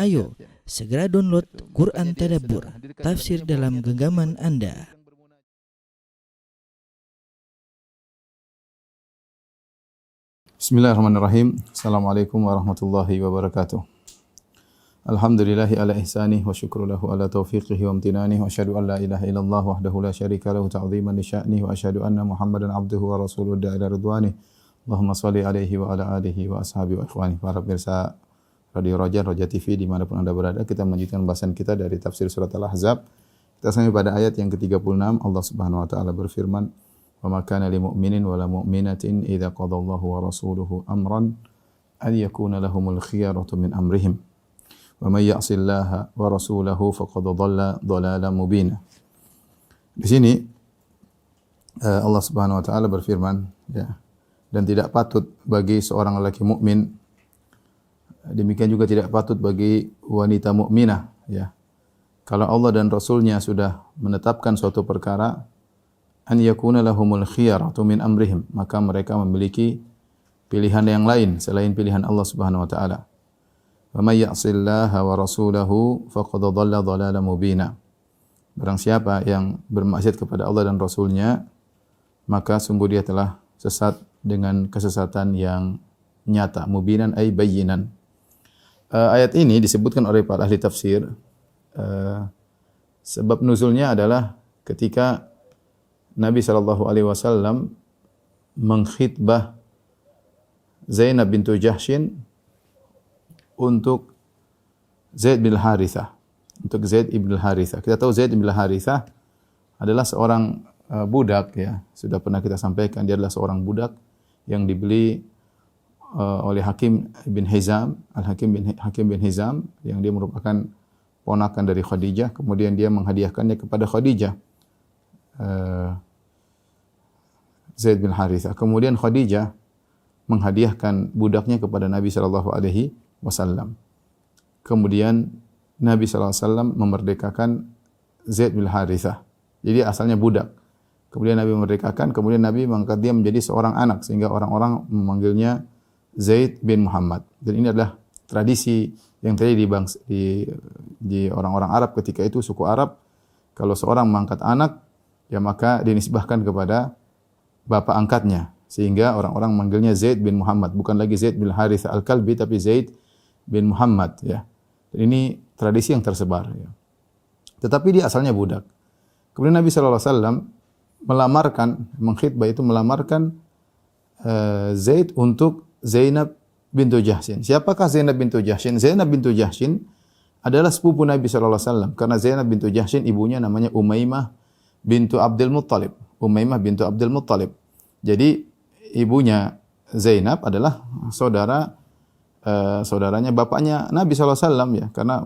Ayo, segera download Quran Tadabbur, tafsir dalam genggaman Anda. Bismillahirrahmanirrahim. Assalamualaikum warahmatullahi wabarakatuh. Alhamdulillahi ala ihsanih wa syukru lahu ala taufiqihi wa amtinanih wa asyhadu an la ilaha illallah wahdahu la syarika lahu ta'ziman li sya'nih wa asyhadu anna Muhammadan abduhu wa rasuluhu da'ila ridwanih. Allahumma shalli alaihi wa ala alihi wa ashabihi wa ikhwani. Para pemirsa Radio Roja TV dimanapun Anda berada, kita melanjutkan bahasan kita dari tafsir surat Al-Ahzab. Kita sampai pada ayat yang ke-36. Allah Subhanahu wa taala berfirman, "Wa ma kana lil mu'minin wa la mu'minatin idza qadallahu wa rasuluhu amran an yakuna lahumul khiyaratu min amrihim. Wa may ya'sillaha wa rasulahu faqad dhalla dhalalan mubina." Di sini Allah Subhanahu wa taala berfirman, ya, dan tidak patut bagi seorang lelaki mukmin, demikian juga tidak patut bagi wanita mukminah, ya, kalau Allah dan Rasulnya sudah menetapkan suatu perkara, an yakuna lahumul khiyaratu min amrihim, maka mereka memiliki pilihan yang lain selain pilihan Allah Subhanahu wa taala. Wa may ya'sillaha wa rasulahu faqad dhalla dhalalan mubina. Barang siapa yang bermaksiat kepada Allah dan Rasulnya, maka sungguh dia telah sesat dengan kesesatan yang nyata, mubinan ay bayyinan. Ayat ini disebutkan oleh para ahli tafsir, sebab nuzulnya adalah ketika Nabi SAW mengkhitbah Zainab bintu Jahsyin untuk Zaid bin Harithah. Untuk Zaid bin Harithah. Kita tahu Zaid bin Harithah adalah seorang budak, ya. Sudah pernah kita sampaikan, dia adalah seorang budak yang dibeli oleh Hakim bin Hizam, Hakim bin Hizam, yang dia merupakan ponakan dari Khadijah. Kemudian dia menghadiahkannya kepada Khadijah, Zaid bin Harithah. Kemudian Khadijah menghadiahkan budaknya kepada Nabi sallallahu alaihi wasallam. Kemudian Nabi sallallahu alaihi wasallam memerdekakan Zaid bin Harithah. Jadi asalnya budak. Kemudian Nabi memerdekakan, kemudian Nabi mengangkat dia menjadi seorang anak sehingga orang-orang memanggilnya Zaid bin Muhammad. Dan ini adalah tradisi yang terjadi di orang-orang Arab ketika itu, suku Arab. Kalau seorang mengangkat anak, ya maka dinisbahkan kepada bapak angkatnya, sehingga orang-orang memanggilnya Zaid bin Muhammad, bukan lagi Zaid bin Harith al-Kalbi, tapi Zaid bin Muhammad, ya. Dan ini tradisi yang tersebar, ya. Tetapi dia asalnya budak. Kemudian Nabi SAW melamarkan Zaid untuk Zainab bintu Jahsyin. Siapakah Zainab bintu Jahsyin? Zainab bintu Jahsyin adalah sepupu Nabi SAW. Karena Zainab bintu Jahsyin ibunya namanya Umaymah bintu Abdul Muttalib. Umaymah bintu Abdul Muttalib. Jadi ibunya Zainab adalah saudaranya bapaknya Nabi SAW, ya. Karena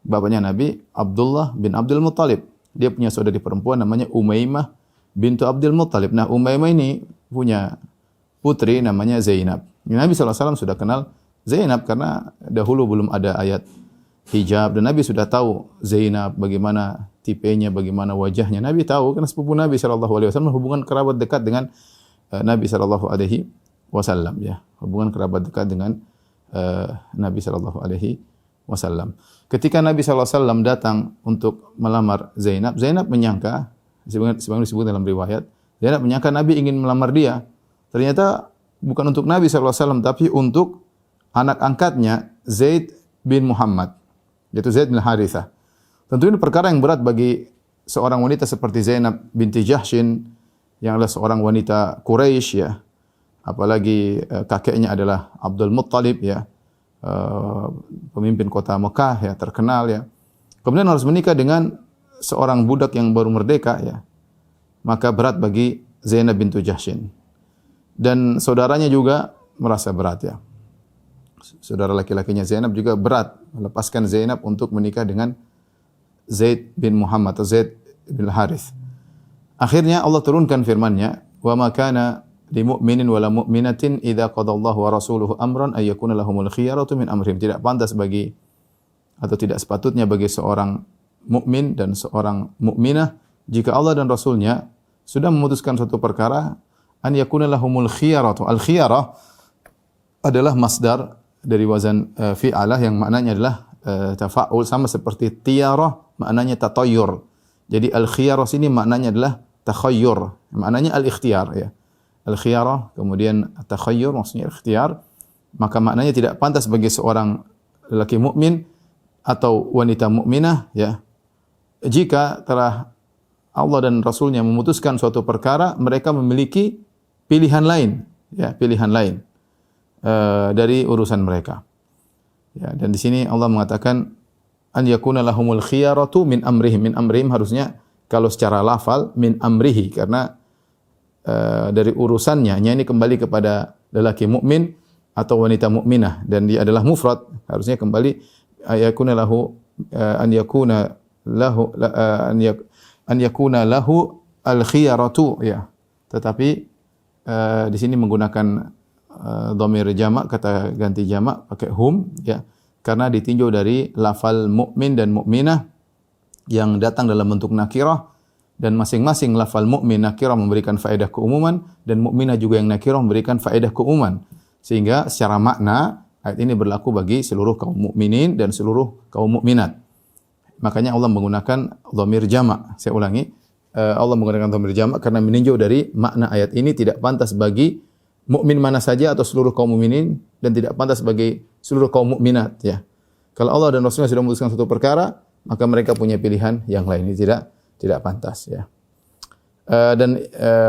bapaknya Nabi Abdullah bin Abdul Muttalib. Dia punya saudari perempuan namanya Umaymah bintu Abdul Muttalib. Nah, Umaymah ini punya putri namanya Zainab. Nabi SAW sudah kenal Zainab karena dahulu belum ada ayat hijab, dan Nabi sudah tahu Zainab bagaimana tipenya, bagaimana wajahnya. Nabi tahu karena sepupu Nabi SAW, hubungan kerabat dekat dengan Nabi SAW, ya. Hubungan kerabat dekat dengan Nabi SAW. Ketika Nabi SAW datang untuk melamar Zainab, Zainab menyangka, sebagaimana disebut dalam riwayat, Zainab menyangka Nabi ingin melamar dia. Ternyata bukan untuk Nabi SAW, tapi untuk anak angkatnya Zaid bin Muhammad, yaitu Zaid bin Harithah. Tentu ini perkara yang berat bagi seorang wanita seperti Zainab binti Jahsyin, yang adalah seorang wanita Quraisy, ya. Apalagi kakeknya adalah Abdul Muttalib, ya, pemimpin kota Mekah, ya, terkenal, ya. Kemudian harus menikah dengan seorang budak yang baru merdeka, ya. Maka berat bagi Zainab bintu Jahsyin. Dan saudaranya juga merasa berat, ya. Saudara laki-lakinya Zainab juga berat melepaskan Zainab untuk menikah dengan Zaid bin Muhammad atau Zaid bin Harith. Akhirnya Allah turunkan firman-Nya, "Wa ma kana li mu'minin wa la mu'minatin idza qadallahu wa rasuluhu amran ay yakuna lahumul khiyaratu min amrihim." Tidak pantas bagi atau tidak sepatutnya bagi seorang mukmin dan seorang mukminah jika Allah dan Rasulnya sudah memutuskan suatu perkara, an yakuna lahumul khiyaratu. Al-khiyarah adalah masdar dari wazan fi'alah yang maknanya adalah tafa'ul, sama seperti tiyarah maknanya tatayyur. Jadi al-khiyarah sini maknanya adalah takhayyur, maknanya al-ikhtiyar ya. Al-khiyarah kemudian takhayyur maksudnya ikhtiar, maka maknanya tidak pantas bagi seorang lelaki mukmin atau wanita mukminah ya, jika telah Allah dan Rasulnya memutuskan suatu perkara, mereka memiliki pilihan lain ya, pilihan lain dari urusan mereka. Ya, dan di sini Allah mengatakan an yakuna lahumul khiyaratu min amrihim. Min amrihim harusnya kalau secara lafal min amrihi, karena dari urusannya ini kembali kepada lelaki mukmin atau wanita mukminah, dan dia adalah mufrad, harusnya kembali yakuna lahu an yakuna lahu an yakuna lahu al khiyaratu ya. Tetapi di sini menggunakan dhamir jamak, kata ganti jamak pakai hum ya, karena ditinjau dari lafal mukmin dan mukminah yang datang dalam bentuk nakirah, dan masing-masing lafal mukmin nakirah memberikan faedah keumuman, dan mukminah juga yang nakirah memberikan faedah keumuman, sehingga secara makna ayat ini berlaku bagi seluruh kaum mukminin dan seluruh kaum mukminat. Makanya Allah menggunakan dhamir jamak. Saya ulangi, Allah menggunakan dhamir jamak karena meninjau dari makna ayat ini tidak pantas bagi mukmin mana saja atau seluruh kaum mukminin, dan tidak pantas bagi seluruh kaum mukminat ya. Kalau Allah dan Rasulnya sudah memutuskan suatu perkara, maka mereka punya pilihan yang lain, ini tidak pantas ya.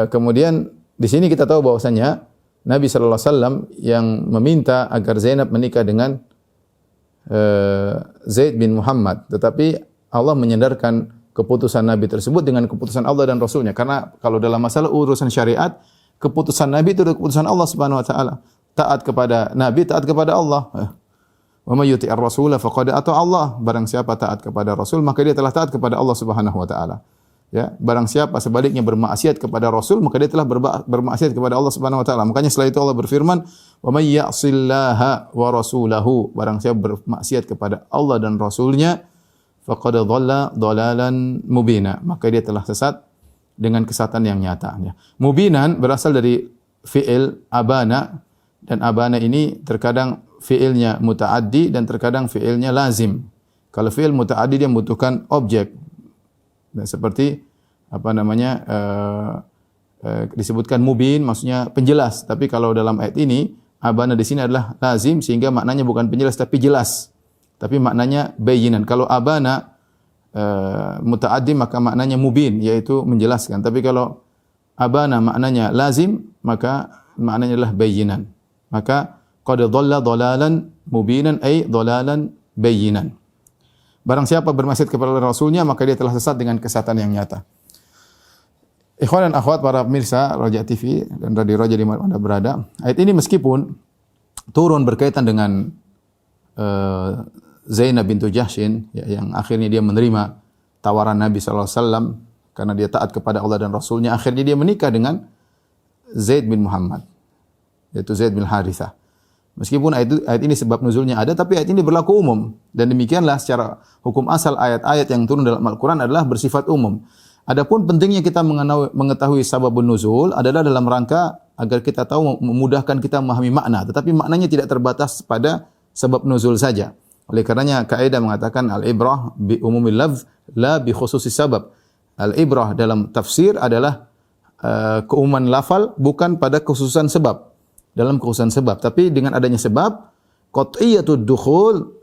Kemudian di sini kita tahu bahwasanya Nabi sallallahu alaihi wasallam yang meminta agar Zainab menikah dengan Zaid bin Muhammad, tetapi Allah menyandarkan keputusan Nabi tersebut dengan keputusan Allah dan Rasulnya, karena kalau dalam masalah urusan syariat, keputusan Nabi itu adalah keputusan Allah Subhanahu wa taala. Taat kepada Nabi, taat kepada Allah. Wa may yuti'ir rasula faqad ata Allah. Barang siapa taat kepada Rasul, maka dia telah taat kepada Allah Subhanahu wa taala. Ya, barang siapa sebaliknya bermaksiat kepada Rasul, maka dia telah bermaksiat kepada Allah Subhanahu wa taala. Makanya setelah itu Allah berfirman, "Wa may ya'sillaha wa rasulahu." Barang siapa bermaksiat kepada Allah dan Rasulnya, faqad dhalla dhalalan mubina. Maka dia telah sesat dengan kesesatan yang nyata. Mubinan berasal dari fi'il abana, dan abana ini terkadang fi'ilnya muta'addi dan terkadang fi'ilnya lazim. Kalau fi'il muta'addi dia membutuhkan objek. Dan seperti disebutkan mubin maksudnya penjelas. Tapi kalau dalam ayat ini abana di sini adalah lazim, sehingga maknanya bukan penjelas tapi jelas. Tapi maknanya bayinan. Kalau abana muta'addi maka maknanya mubin, yaitu menjelaskan. Tapi kalau abana maknanya lazim, maka maknanya adalah bayinan. Maka qad dhalla dhalalan mubinan ay dhalalan bayinan. Barang siapa bermaksiat kepada Rasulnya, maka dia telah sesat dengan kesesatan yang nyata. Ikhwan dan akhwat para pemirsa Raja TV dan Radio Raja di mana Anda berada, ayat ini meskipun turun berkaitan dengan Zainab bintu Jahsyin ya, yang akhirnya dia menerima tawaran Nabi sallallahu alaihi wasallam karena dia taat kepada Allah dan Rasulnya, akhirnya dia menikah dengan Zaid bin Muhammad, yaitu Zaid bin Harithah. Meskipun ayat ini sebab nuzulnya ada, tapi ayat ini berlaku umum, dan demikianlah secara hukum asal ayat-ayat yang turun dalam Al-Quran adalah bersifat umum. Adapun pentingnya kita mengetahui sababun nuzul adalah dalam rangka agar kita tahu, memudahkan kita memahami makna, tetapi maknanya tidak terbatas pada sebab nuzul saja. Oleh karenanya kaidah mengatakan al-ibrah bi umumil lafz la bi khususis sabab. Al-ibrah dalam tafsir adalah keumuman lafal, bukan pada kekhususan sebab. Dalam kekhususan sebab, tapi dengan adanya sebab qat'iyatud dukhul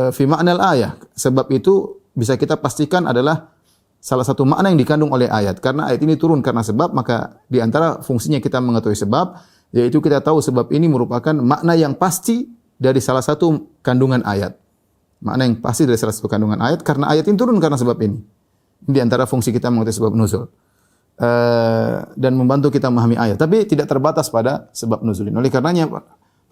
fi ma'nal ayah. Sebab itu bisa kita pastikan adalah salah satu makna yang dikandung oleh ayat. Karena ayat ini turun karena sebab, maka di antara fungsinya kita mengetahui sebab, yaitu kita tahu sebab ini merupakan makna yang pasti dari salah satu kandungan ayat. Makna yang pasti dari salah satu kandungan ayat, karena ayat ini turun karena sebab ini. Ini di antara fungsi kita mengetahui sebab nuzul. Dan membantu kita memahami ayat, tapi tidak terbatas pada sebab nuzul. Oleh karenanya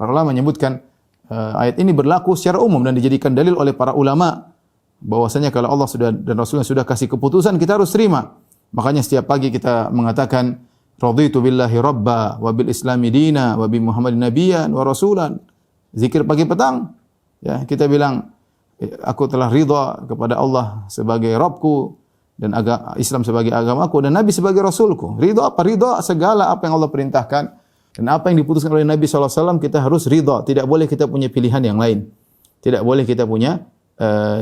para ulama menyebutkan ayat ini berlaku secara umum dan dijadikan dalil oleh para ulama bahwasanya kalau Allah sudah dan Rasulnya sudah kasih keputusan, kita harus terima. Makanya setiap pagi kita mengatakan raditu billahi rabba wa bil islami dina wa bi muhammadin nabiyyan wa rasulan. Zikir pagi petang ya, kita bilang aku telah ridha kepada Allah sebagai Rabbku dan Islam sebagai agamaku dan Nabi sebagai Rasulku. Ridha apa? Ridha segala apa yang Allah perintahkan dan apa yang diputuskan oleh Nabi SAW, kita harus ridha. Tidak boleh kita punya pilihan yang lain. Tidak boleh kita punya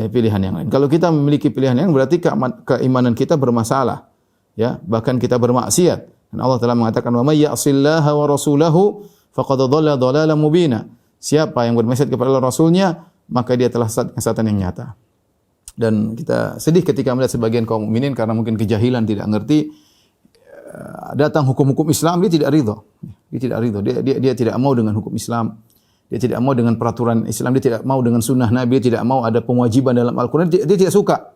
pilihan yang lain. Kalau kita memiliki pilihan yang lain berarti keimanan kita bermasalah. Ya, bahkan kita bermaksiat. Dan Allah telah mengatakan wa may ya'sillaha wa rasulahu faqad dhalla dhalalan mubina. Siapa yang bermaksiat kepada Allah Rasulnya, maka dia telah sesat kesesatan yang nyata. Dan kita sedih ketika melihat sebagian kaum mukminin karena mungkin kejahilan, tidak mengerti, datang hukum-hukum Islam, dia tidak ridha. Dia tidak ridha. Dia tidak mau dengan hukum Islam. Dia tidak mau dengan peraturan Islam. Dia tidak mau dengan sunnah Nabi. Dia tidak mau ada pewajiban dalam Al-Quran. Dia tidak suka.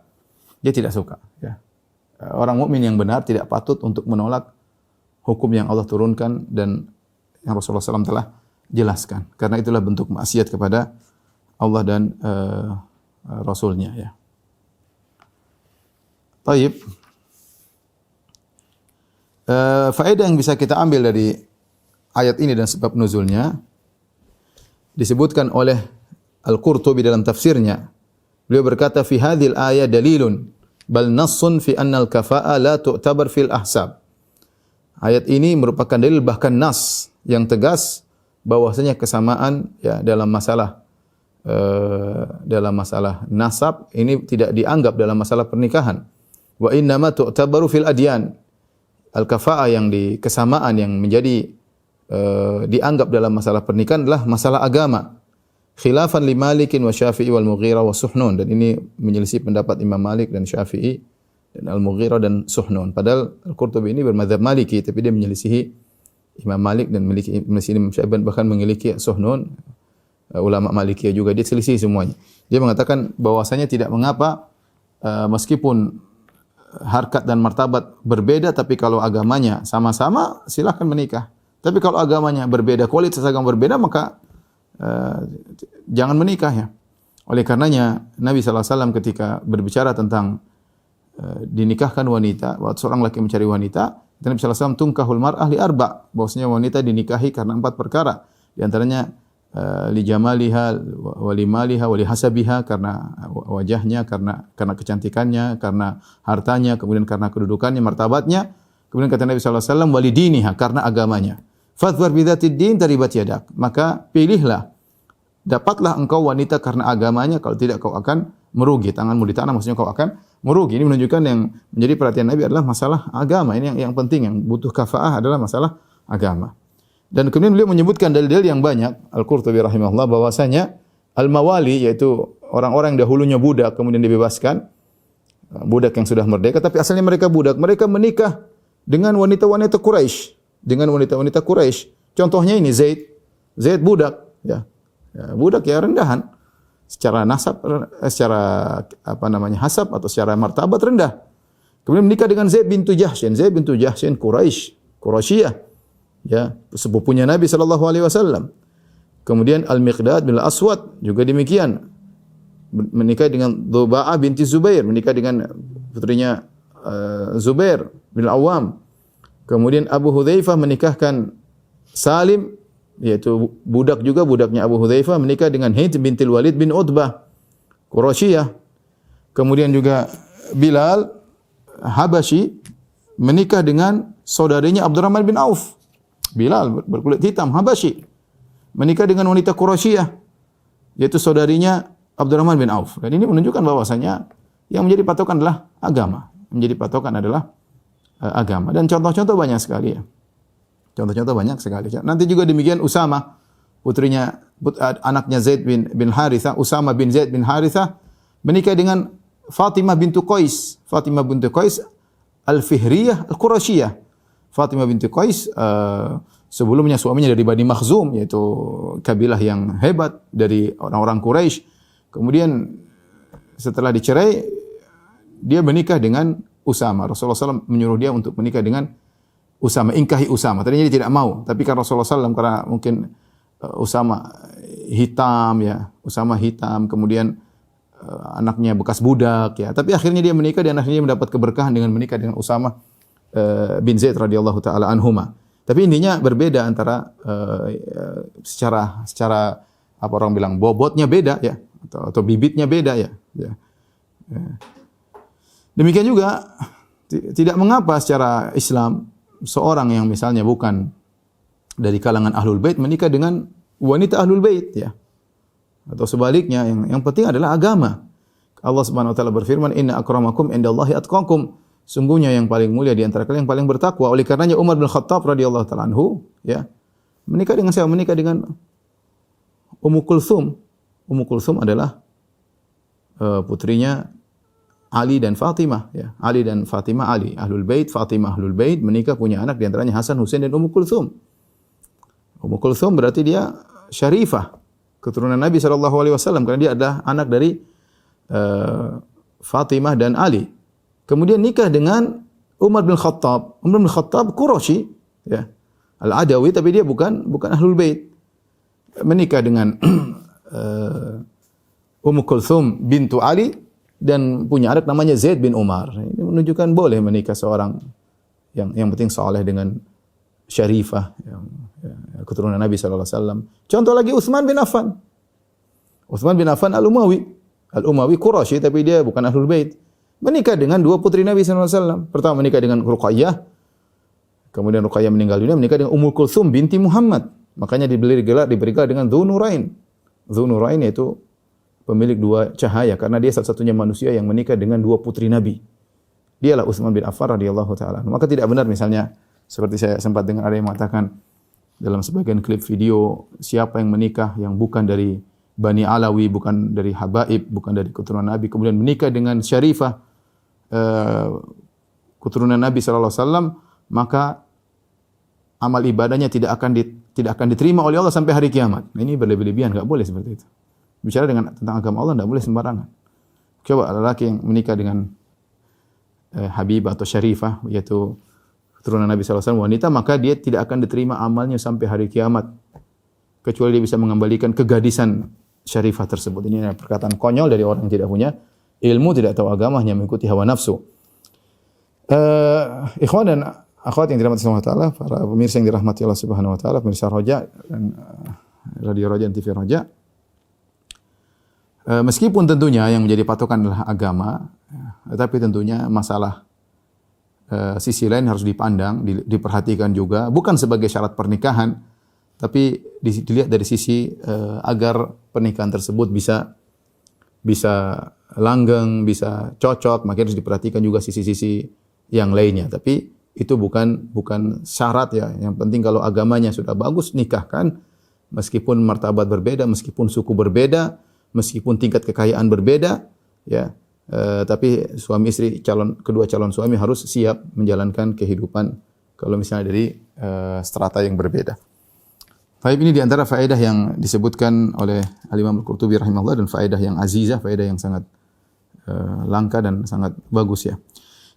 Dia tidak suka. Ya. Orang mukmin yang benar tidak patut untuk menolak hukum yang Allah turunkan dan yang Rasulullah SAW telah jelaskan. Karena itulah bentuk maksiat kepada Allah dan Rasulnya. Ya. Taib. Faedah yang bisa kita ambil dari ayat ini dan sebab nuzulnya disebutkan oleh Al-Qurtubi dalam tafsirnya. Beliau berkata fi hadhil ayat dalilun bal nassun fi anna al-kafa'a la tu'tabar fil ahsab. Ayat ini merupakan dalil bahkan nas yang tegas bahwasanya kesamaan ya dalam masalah nasab ini tidak dianggap dalam masalah pernikahan. Wa innama tu'tabaru fil adyan. Al-kafa'ah yang kesamaan yang menjadi dianggap dalam masalah pernikahan adalah masalah agama. Khilafan li Malikin wa Syafi'i wal Mughirah wa Suhnun, dan ini menyelisih pendapat Imam Malik dan Syafi'i dan Al-Mughirah dan Suhnun. Padahal Al-Qurtubi ini bermadzhab Maliki, tapi dia menyelisihi Imam Malik dan menyelisihi Imam Syafi'i, bahkan menyelisihi Suhnun. Ulama Malikiyah juga dia selisih semuanya. Dia mengatakan bahwasanya tidak mengapa meskipun harkat dan martabat berbeda, tapi kalau agamanya sama-sama silakan menikah. Tapi kalau agamanya berbeda, kualitas agama berbeda, maka jangan menikah ya. Oleh karenanya Nabi SAW ketika berbicara tentang dinikahkan wanita, waktu seorang laki mencari wanita, Nabi SAW tungkahul mar'ah li arba', bahwasanya wanita dinikahi karena 4 perkara. Di antaranya li jamaliha wa li maliha wa li hasabiha, karena wajahnya, karena kecantikannya, karena hartanya, kemudian karena kedudukannya, martabatnya. Kemudian kata Nabi SAW wa li diniha, karena agamanya. Fadhfar bidzatid din taribat yadak. Maka pilihlah, dapatlah engkau wanita karena agamanya, kalau tidak kau akan merugi. Tanganmu di tanah, maksudnya kau akan merugi. Ini menunjukkan yang menjadi perhatian Nabi adalah masalah agama. Ini yang penting, yang butuh kafa'ah adalah masalah agama. Dan kemudian beliau menyebutkan dalil-dalil yang banyak, Al-Qurtubi rahimahullah, bahwasanya al-mawali, yaitu orang-orang yang dahulunya budak kemudian dibebaskan, budak yang sudah merdeka tapi asalnya mereka budak, mereka menikah dengan wanita-wanita Quraisy, dengan wanita-wanita Quraisy. Contohnya ini Zaid budak, ya. Budak ya rendahan secara nasab, secara hasab atau secara martabat rendah. Kemudian menikah dengan Zaid bintu Jahsyin Quraisyiyah, ya, sepupunya Nabi sallallahu alaihi wasallam. Kemudian Al-Miqdad bin Al-Aswad juga demikian, menikah dengan Dhuba'ah binti Zubair, menikah dengan putrinya Zubair bin Al-Awwam. Kemudian Abu Hudzaifah menikahkan Salim, yaitu budak juga, budaknya Abu Hudzaifah, menikah dengan Hind bintil Walid bin Utbah, Quraisyiyah. Kemudian juga Bilal Habasyi menikah dengan saudarinya Abdurrahman bin Auf. Bilal berkulit hitam Habasyi menikah dengan wanita Quraisyiyah, yaitu saudarinya Abdurrahman bin Auf. Dan ini menunjukkan bahwasanya yang menjadi patokan adalah agama. Menjadi patokan adalah agama. Dan contoh-contoh banyak sekali ya. Contoh-contoh banyak sekali. Nanti juga demikian Usama, putrinya, anaknya Zaid bin Harithah, Usama bin Zaid bin Harithah, menikah dengan Fatimah bintu Qais. Fatimah bintu Qais Al-Fihriyah Al-Quraisyiyah. Fatimah bintu Qais sebelumnya suaminya dari Bani Makhzum, yaitu kabilah yang hebat dari orang-orang Quraisy. Kemudian setelah dicerai, dia menikah dengan Usama. Rasulullah SAW menyuruh dia untuk menikah dengan Usama, ingkahi Usama. Tadinya dia tidak mau, tapi karena Rasulullah SAW, karena mungkin Usama hitam, ya, Usama hitam, kemudian anaknya bekas budak, ya. Tapi akhirnya dia menikah dan akhirnya mendapat keberkahan dengan menikah dengan Usama bin Zaid radhiyallahu taala anhuma. Tapi intinya berbeda antara secara apa orang bilang bobotnya beda ya, atau bibitnya beda ya. Demikian juga tidak mengapa secara Islam seorang yang misalnya bukan dari kalangan Ahlul Bait menikah dengan wanita Ahlul Bait ya. Atau sebaliknya, yang penting adalah agama. Allah Subhanahu wa taala berfirman, "Inna akramakum indallahi atqakum." Sungguhnya yang paling mulia di antara kalian yang paling bertakwa. Oleh karenanya Umar bin Khattab radhiyallahu taala anhu, ya, menikah dengan siapa? Menikah dengan Ummu Kulthum. Ummu Kulthum adalah putrinya Ali dan Fatimah, ya. Ali dan Fatimah, Ali Ahlul Bait, Fatimah Ahlul Bait, menikah punya anak di antaranya Hasan, Husain dan Ummu Kulthum. Ummu Kulthum berarti dia syarifah, keturunan Nabi sallallahu alaihi wasallam karena dia adalah anak dari Fatimah dan Ali. Kemudian nikah dengan Umar bin Khattab. Umar bin Khattab Quraisy, ya. Al-Adawi, tapi dia bukan Ahlul Bait. Menikah dengan Ummu Kulthum bintu Ali dan punya anak namanya Zaid bin Umar. Ini menunjukkan boleh menikah seorang yang penting saleh dengan syarifah, keturunan Nabi sallallahu alaihi wasallam. Contoh lagi Utsman bin Affan. Utsman bin Affan Al-Umawi Quraisy tapi dia bukan Ahlul Bait. Menikah dengan dua putri Nabi sallallahu alaihi wasallam. Pertama menikah dengan Ruqayyah. Kemudian Ruqayyah meninggal dunia, menikah dengan Ummu Kulthum binti Muhammad. Makanya diberi gelar dengan Dzunurain. Dzunurain yaitu pemilik dua cahaya karena dia satu-satunya manusia yang menikah dengan dua putri Nabi. Dialah Utsman bin Affan radhiyallahu taala. Maka tidak benar misalnya seperti saya sempat dengar ada yang mengatakan dalam sebagian klip video siapa yang menikah yang bukan dari Bani Alawi, bukan dari Habaib, bukan dari keturunan Nabi, kemudian menikah dengan syarifah keturunan Nabi sallallahu alaihi wasallam, maka amal ibadahnya tidak akan diterima oleh Allah sampai hari kiamat. Ini berlebih-lebihan, enggak boleh seperti itu. Bicara tentang agama Allah enggak boleh sembarangan. Coba lelaki yang menikah dengan Habibah atau syarifah yaitu keturunan Nabi sallallahu alaihi wasallam wanita, maka dia tidak akan diterima amalnya sampai hari kiamat kecuali dia bisa mengembalikan kegadisan syarifah tersebut. Ini adalah perkataan konyol dari orang yang tidak punya ilmu, tidak tahu agama, hanya mengikuti hawa nafsu. Ikhwan dan akhwat yang dirahmati Allah Ta'ala, para pemirsa yang dirahmati Allah Subhanahu Wa Ta'ala, pemirsa Roja dan Radio Roja dan TV Roja. Meskipun tentunya yang menjadi patokan adalah agama, tetapi tentunya masalah sisi lain harus dipandang, diperhatikan juga, bukan sebagai syarat pernikahan, tapi dilihat dari sisi agar pernikahan tersebut bisa langgeng, bisa cocok, maka harus diperhatikan juga sisi-sisi yang lainnya. Tapi itu bukan syarat ya. Yang penting kalau agamanya sudah bagus, nikahkan, meskipun martabat berbeda, meskipun suku berbeda, meskipun tingkat kekayaan berbeda, ya. Tapi suami istri kedua calon suami harus siap menjalankan kehidupan kalau misalnya dari strata yang berbeda. Baik, ini di antara faedah yang disebutkan oleh Al-Imam Al-Qurtubi rahimahullah dan faedah yang azizah, faedah yang sangat langka dan sangat bagus ya.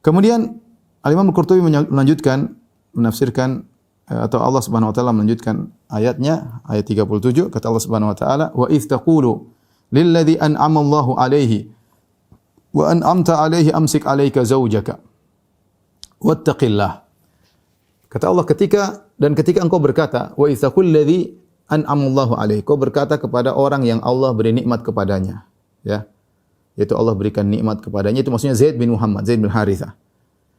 Kemudian Al-Imam Al-Qurtubi melanjutkan menafsirkan atau Allah Subhanahu wa taala melanjutkan ayatnya, ayat 37, kata Allah Subhanahu wa taala, "Wa idz taqulu lilladzi an'ama Allahu 'alaihi wa an'amta 'alaihi amsik 'alaika zawjaka wattaqillah." Kata Allah ketika engkau berkata, wa idzaqul ladzi an'amallahu alaihi, kau berkata kepada orang yang Allah beri nikmat kepadanya, ya. Yaitu Allah berikan nikmat kepadanya, itu maksudnya Zaid bin Muhammad, Zaid bin Harithah.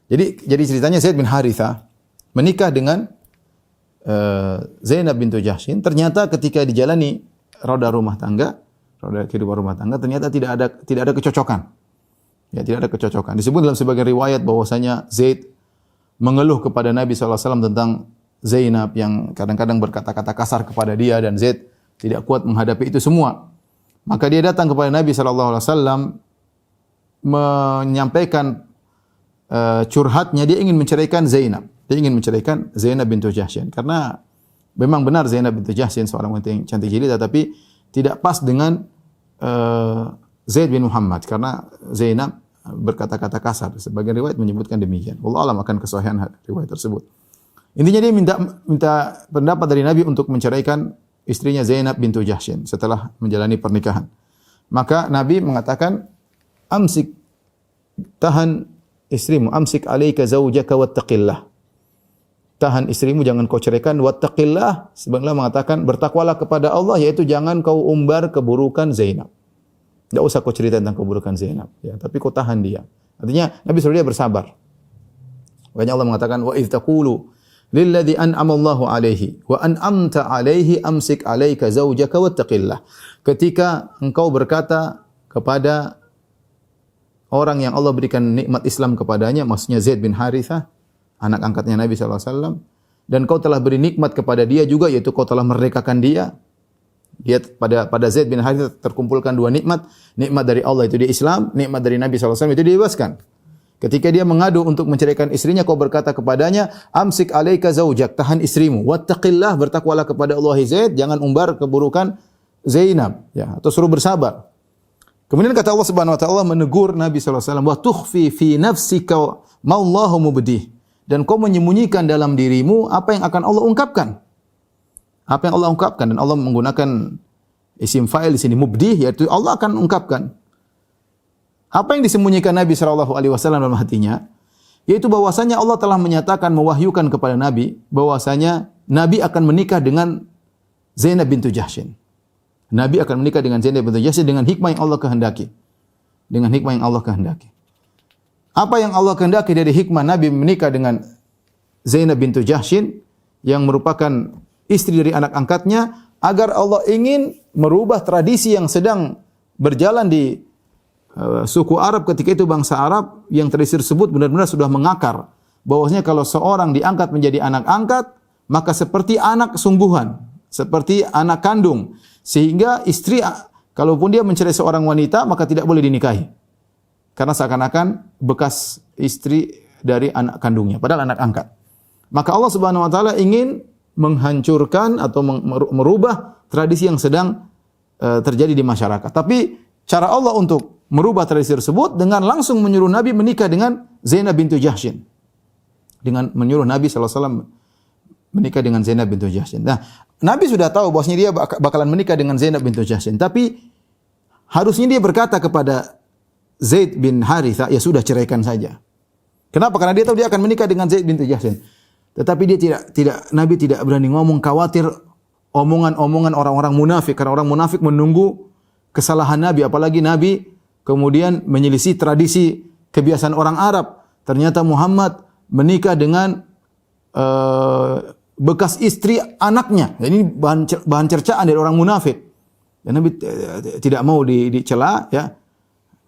Jadi ceritanya Zaid bin Harithah menikah dengan Zainab bintu Jahsyin, ternyata ketika dijalani roda kehidupan rumah tangga ternyata tidak ada kecocokan. Ya, tidak ada kecocokan. Disebut dalam sebagian riwayat bahwasanya Zaid mengeluh kepada Nabi SAW tentang Zainab yang kadang-kadang berkata-kata kasar kepada dia dan Zaid tidak kuat menghadapi itu semua. Maka dia datang kepada Nabi SAW menyampaikan curhatnya, dia ingin menceraikan Zainab. Dia ingin menceraikan Zainab bintu Jahsyin karena memang benar Zainab bintu Jahsyin seorang wanita yang cantik jelita, tapi tidak pas dengan Zaid bin Muhammad karena Zainab berkata-kata kasar. Sebagian riwayat menyebutkan demikian. Wallahu a'lam akan kesahihan riwayat tersebut. Intinya dia minta pendapat dari Nabi untuk menceraikan istrinya Zainab bintu Jahsyin setelah menjalani pernikahan. Maka Nabi mengatakan, "Amsik, tahan istrimu, amsik 'alaika zaujaka wattaqillah." Tahan istrimu, jangan kau ceraikan, wattaqillah, sebagaimana mengatakan bertakwalah kepada Allah, yaitu jangan kau umbar keburukan Zainab. Tidak usah kau cerita tentang keburukan Zainab, ya, tapi kau tahan dia. Artinya Nabi suruh dia bersabar. Makanya Allah mengatakan, wa idz taqulu lilladzi an'ama Allahu 'alaihi wa an'amta 'alaihi amsik 'alaika zaujaka wattaqillah. Ketika engkau berkata kepada orang yang Allah berikan nikmat Islam kepadanya, maksudnya Zaid bin Harithah, anak angkatnya Nabi SAW, dan kau telah beri nikmat kepada dia juga, yaitu kau telah merdekakan dia. Dia pada Zaid bin Harithah terkumpulkan dua nikmat. Nikmat dari Allah itu dia Islam, nikmat dari Nabi SAW itu dibebaskan. Ketika dia mengadu untuk menceraikan istrinya, kau berkata kepadanya, amsik alaika zaujak, tahan istrimu. Wattaqillah, bertakwalah kepada Allah Zaid, jangan umbar keburukan Zainab, ya, atau suruh bersabar. Kemudian kata Allah Subhanahu wa taala menegur Nabi sallallahu alaihi wasallam, wa tukhfi fi nafsika ma Allahu mubdih. Dan kau menyembunyikan dalam dirimu apa yang akan Allah ungkapkan. Apa yang Allah ungkapkan, dan Allah menggunakan isim fa'il di sini mubdih, yaitu Allah akan ungkapkan. Apa yang disembunyikan Nabi sallallahu alaihi wasallam dalam hatinya, yaitu bahwasanya Allah telah menyatakan, mewahyukan kepada Nabi bahwasanya Nabi akan menikah dengan Zainab bintu Jahsyin. Nabi akan menikah dengan Zainab bintu Jahsyin dengan hikmah yang Allah kehendaki. Dengan hikmah yang Allah kehendaki. Apa yang Allah kehendaki dari hikmah Nabi menikah dengan Zainab bintu Jahsyin yang merupakan istri dari anak angkatnya, agar Allah ingin merubah tradisi yang sedang berjalan di suku Arab ketika itu, bangsa Arab, yang tradisi tersebut benar-benar sudah mengakar. Bahwasanya kalau seorang diangkat menjadi anak angkat, maka seperti anak sungguhan, seperti anak kandung. Sehingga istri, kalaupun dia mencerai seorang wanita, maka tidak boleh dinikahi. Karena seakan-akan bekas istri dari anak kandungnya, padahal anak angkat. Maka Allah Subhanahu wa taala ingin menghancurkan atau merubah tradisi yang sedang terjadi di masyarakat. Tapi cara Allah untuk merubah tradisi tersebut dengan langsung menyuruh Nabi menikah dengan Zainab bintu Jahsyin. Dengan menyuruh Nabi sallallahu alaihi wasallam menikah dengan Zainab bintu Jahsyin. Nah, Nabi sudah tahu bahwasanya dia bakalan menikah dengan Zainab bintu Jahsyin, tapi harusnya dia berkata kepada Zaid bin Harithah, ya sudah, ceraikan saja. Kenapa? Karena dia tahu dia akan menikah dengan Zaid bintu Jahsyin. Tetapi dia Nabi tidak berani ngomong, khawatir omongan-omongan orang-orang munafik, karena orang munafik menunggu kesalahan Nabi, apalagi Nabi kemudian menyelisih tradisi kebiasaan orang Arab. Ternyata Muhammad menikah dengan bekas istri anaknya. Ini bahan cercaan dari orang munafik. Dan Nabi tidak mau dicela, ya.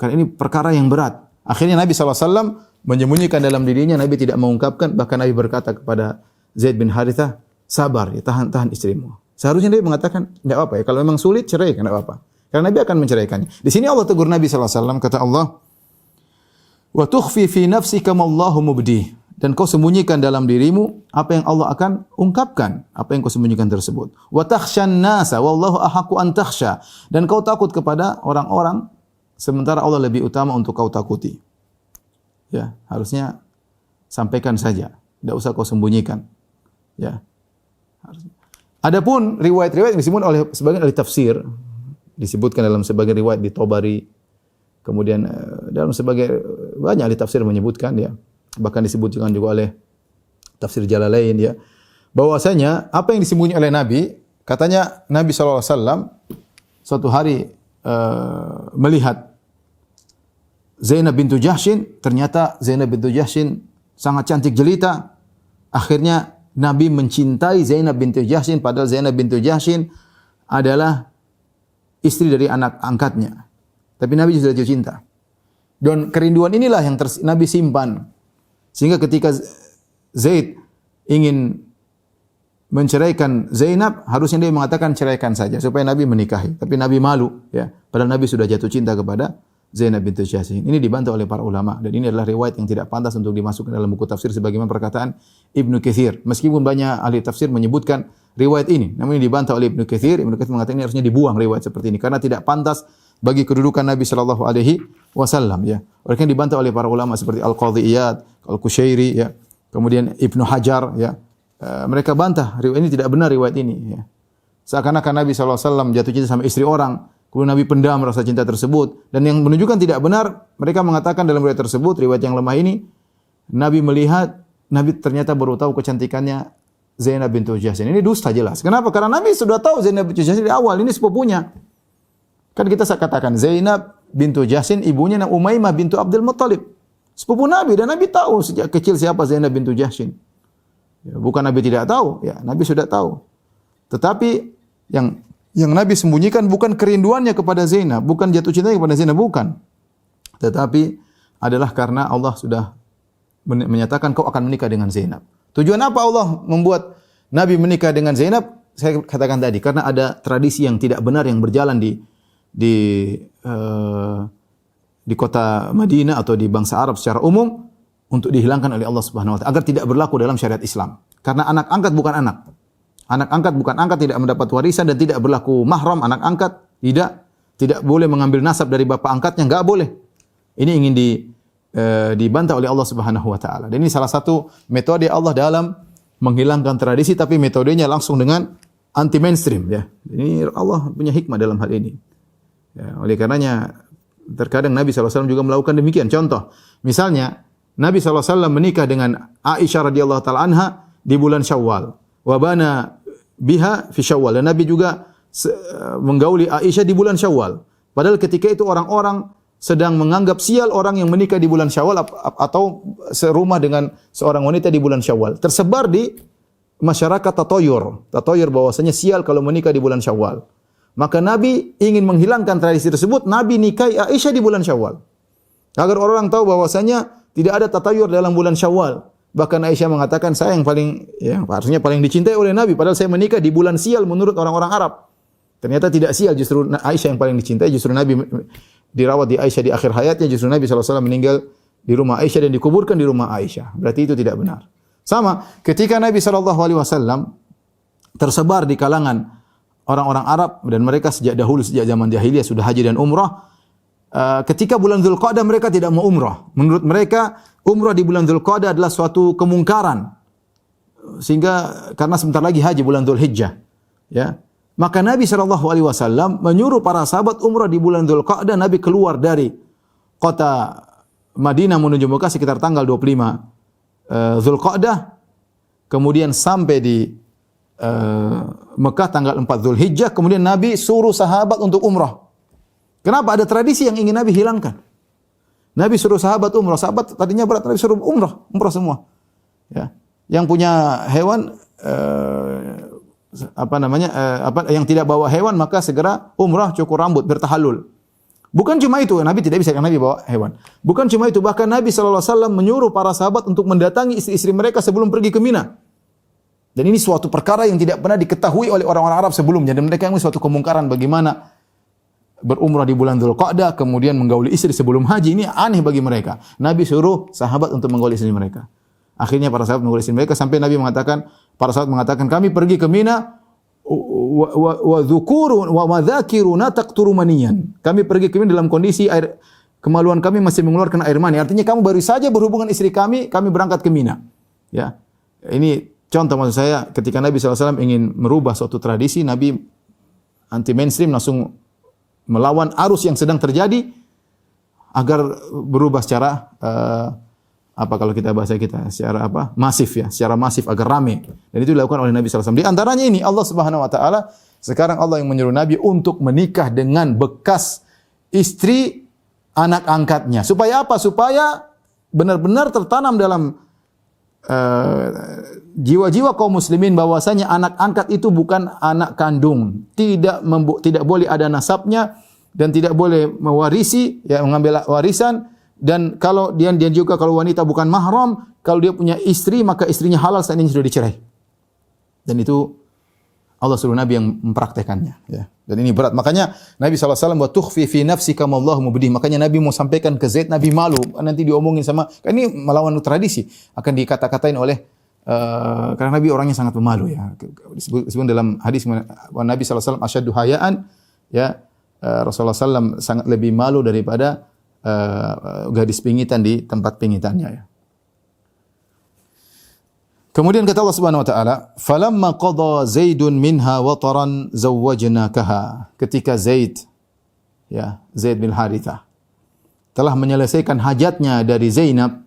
Karena ini perkara yang berat. Akhirnya Nabi SAW menyembunyikan dalam dirinya, Nabi tidak mengungkapkan. Bahkan Nabi berkata kepada Zaid bin Harithah, sabar, ya, tahan istrimu. Seharusnya Nabi mengatakan, tidak apa ya, kalau memang sulit cerai, tidak apa. Karena Nabi akan menceraikannya. Di sini Allah tegur Nabi SAW, kata Allah, wa tukhfi fi nafsika ma Allahu mubdih. Dan kau sembunyikan dalam dirimu apa yang Allah akan ungkapkan, apa yang kau sembunyikan tersebut. Wa takhshan nasa wallahu ahaqqu an takhsha. Dan kau takut kepada orang-orang sementara Allah lebih utama untuk kau takuti. Ya, harusnya sampaikan saja, tidak usah kau sembunyikan. Ya. Adapun riwayat-riwayat yang disebutkan oleh sebagian ahli tafsir, disebutkan dalam sebagian riwayat di Tabari, kemudian dalam sebagai banyak ahli tafsir menyebutkan, ya, bahkan disebutkan juga oleh tafsir Jalalain, ya, bahwasanya apa yang disembunyikan oleh Nabi, katanya Nabi SAW suatu hari melihat Zainab bintu Jahsyin, ternyata Zainab bintu Jahsyin sangat cantik jelita. Akhirnya Nabi mencintai Zainab bintu Jahsyin, padahal Zainab bintu Jahsyin adalah istri dari anak angkatnya. Tapi Nabi sudah jatuh cinta. Dan kerinduan inilah yang Nabi simpan. Sehingga ketika Zaid ingin menceraikan Zainab, harusnya dia mengatakan ceraikan saja supaya Nabi menikahi. Tapi Nabi malu, ya. Padahal Nabi sudah jatuh cinta kepada Zainab bintu Jahsyin. Ini dibantah oleh para ulama, dan ini adalah riwayat yang tidak pantas untuk dimasukkan dalam buku tafsir sebagaimana perkataan Ibnu Katsir. Meskipun banyak ahli tafsir menyebutkan riwayat ini, namun ini dibantah oleh Ibnu Katsir. Ibnu Katsir mengatakan ini harusnya dibuang riwayat seperti ini karena tidak pantas bagi kedudukan Nabi sallallahu alaihi wasallam, ya. Oleh karena dibantah oleh para ulama seperti Al-Qadhi Iyad, Al-Qushairi, ya. Kemudian Ibnu Hajar, ya. Mereka bantah riwayat ini tidak benar, riwayat ini, ya. Seakan-akan Nabi sallallahu alaihi wasallam jatuh cinta sama istri orang, kemudian Nabi pendam rasa cinta tersebut, dan yang menunjukkan tidak benar, mereka mengatakan dalam riwayat tersebut, riwayat yang lemah ini, Nabi melihat, Nabi ternyata baru tahu kecantikannya Zainab bintu Jahsyin. Ini dusta jelas. Kenapa? Karena Nabi sudah tahu Zainab bintu Jahsyin di awal, ini sepupunya. Kan kita katakan Zainab bintu Jahsyin ibunya Umaymah bintu Abdul Muttalib. Sepupu Nabi, dan Nabi tahu sejak kecil siapa Zainab bintu Jahsyin. Ya, bukan Nabi tidak tahu, ya, Nabi sudah tahu. Tetapi yang Nabi sembunyikan bukan kerinduannya kepada Zainab, bukan jatuh cintanya kepada Zainab, bukan. Tetapi adalah karena Allah sudah menyatakan kau akan menikah dengan Zainab. Tujuan apa Allah membuat Nabi menikah dengan Zainab? Saya katakan tadi, karena ada tradisi yang tidak benar yang berjalan di kota Madinah atau di bangsa Arab secara umum untuk dihilangkan oleh Allah Subhanahu wa taala agar tidak berlaku dalam syariat Islam. Karena anak angkat bukan anak. Anak angkat bukan angkat, tidak mendapat warisan dan tidak berlaku mahram. Anak angkat tidak boleh mengambil nasab dari bapak angkatnya, enggak boleh. Ini ingin dibantah oleh Allah Subhanahu wa taala. Dan ini salah satu metode Allah dalam menghilangkan tradisi, tapi metodenya langsung dengan anti mainstream ya. Ini Allah punya hikmah dalam hal ini. Ya, oleh karenanya terkadang Nabi SAW juga melakukan demikian. Contoh, misalnya Nabi SAW menikah dengan Aisyah radhiyallahu taala anha di bulan Syawal. Wa bana biha fi Syawal. Dan Nabi juga menggauli Aisyah di bulan Syawal. Padahal ketika itu orang-orang sedang menganggap sial orang yang menikah di bulan Syawal atau serumah dengan seorang wanita di bulan Syawal. Tersebar di masyarakat tatoyur bahwasanya sial kalau menikah di bulan Syawal. Maka Nabi ingin menghilangkan tradisi tersebut, Nabi nikahi Aisyah di bulan Syawal. Agar orang tahu bahwasanya tidak ada tatayur dalam bulan Syawal. Bahkan Aisyah mengatakan, saya yang harusnya paling dicintai oleh Nabi, padahal saya menikah di bulan sial menurut orang-orang Arab. Ternyata tidak sial, justru Aisyah yang paling dicintai, justru Nabi dirawat di Aisyah di akhir hayatnya, justru Nabi SAW meninggal di rumah Aisyah dan dikuburkan di rumah Aisyah. Berarti itu tidak benar. Sama, ketika Nabi SAW tersebar di kalangan orang-orang Arab dan mereka sejak dahulu, sejak zaman jahiliyah sudah haji dan umrah. Ketika bulan Dzulqa'dah mereka tidak mau umrah. Menurut mereka umrah di bulan Dzulqa'dah adalah suatu kemungkaran. Sehingga karena sebentar lagi haji bulan Dzulhijjah, ya. Maka Nabi SAW menyuruh para sahabat umrah di bulan Dzulqa'dah. Nabi keluar dari kota Madinah menuju Mekah sekitar tanggal 25 Dzulqa'dah. Kemudian sampai di Mekah tanggal 4 Dzulhijjah. Kemudian Nabi suruh sahabat untuk umrah. Kenapa? Ada tradisi yang ingin Nabi hilangkan. Nabi suruh sahabat umrah. Sahabat tadinya berat, Nabi suruh umrah semua. Ya. Yang punya hewan yang tidak bawa hewan maka segera umrah, cukur rambut, bertahalul. Bukan cuma itu, Nabi tidak bisa, karena Nabi bawa hewan. Bukan cuma itu, bahkan Nabi SAW menyuruh para sahabat untuk mendatangi istri-istri mereka sebelum pergi ke Mina. Dan ini suatu perkara yang tidak pernah diketahui oleh orang-orang Arab sebelumnya. Dan mereka ini suatu kemungkaran bagaimana berumrah di bulan Dzulqa'dah kemudian menggauli istri sebelum haji. Ini aneh bagi mereka. Nabi suruh sahabat untuk menggauli istri mereka. Akhirnya para sahabat menggauli istri mereka sampai Nabi mengatakan, para sahabat mengatakan, kami pergi ke Mina wa dzukuru wa madzakiruna taqturu maniyan. Kami pergi ke Mina dalam kondisi air kemaluan kami masih mengeluarkan air mani. Artinya kamu baru saja berhubungan istri kami berangkat ke Mina. Ya. Ini contoh maksud saya, ketika Nabi SAW ingin merubah suatu tradisi, Nabi anti mainstream langsung melawan arus yang sedang terjadi agar berubah secara kalau kita bahasa kita secara masif ya, secara masif agar ramai. Dan itu dilakukan oleh Nabi SAW. Di antaranya ini Allah Subhanahu wa taala sekarang Allah yang menyuruh Nabi untuk menikah dengan bekas istri anak angkatnya. Supaya apa? Supaya benar-benar tertanam dalam jiwa-jiwa kaum muslimin bahwasanya anak angkat itu bukan anak kandung, tidak boleh ada nasabnya dan tidak boleh mewarisi, ya, mengambil warisan. Dan kalau dia juga kalau wanita bukan mahram, kalau dia punya istri maka istrinya halal saat ini sudah dicerai. Dan itu Allah suruh Nabi yang mempraktekannya, ya. Dan ini berat. Makanya Nabi SAW wa tukhfi fi nafsika ma Allahu mubdih. Makanya Nabi mau sampaikan ke Zaid, Nabi malu nanti diomongin sama, kan ini melawan tradisi, akan dikata-katain oleh karena Nabi orangnya sangat pemalu, ya. Disebut dalam hadis Nabi SAW asyaddu hayaan, ya. Rasulullah SAW sangat lebih malu daripada gadis pingitan di tempat pingitannya, ya. Kemudian kata Allah Subhanahu wa taala, "Falamma qada Zaidun minha wataran zawwajnakaha." Ketika Zaid bin Harithah telah menyelesaikan hajatnya dari Zainab,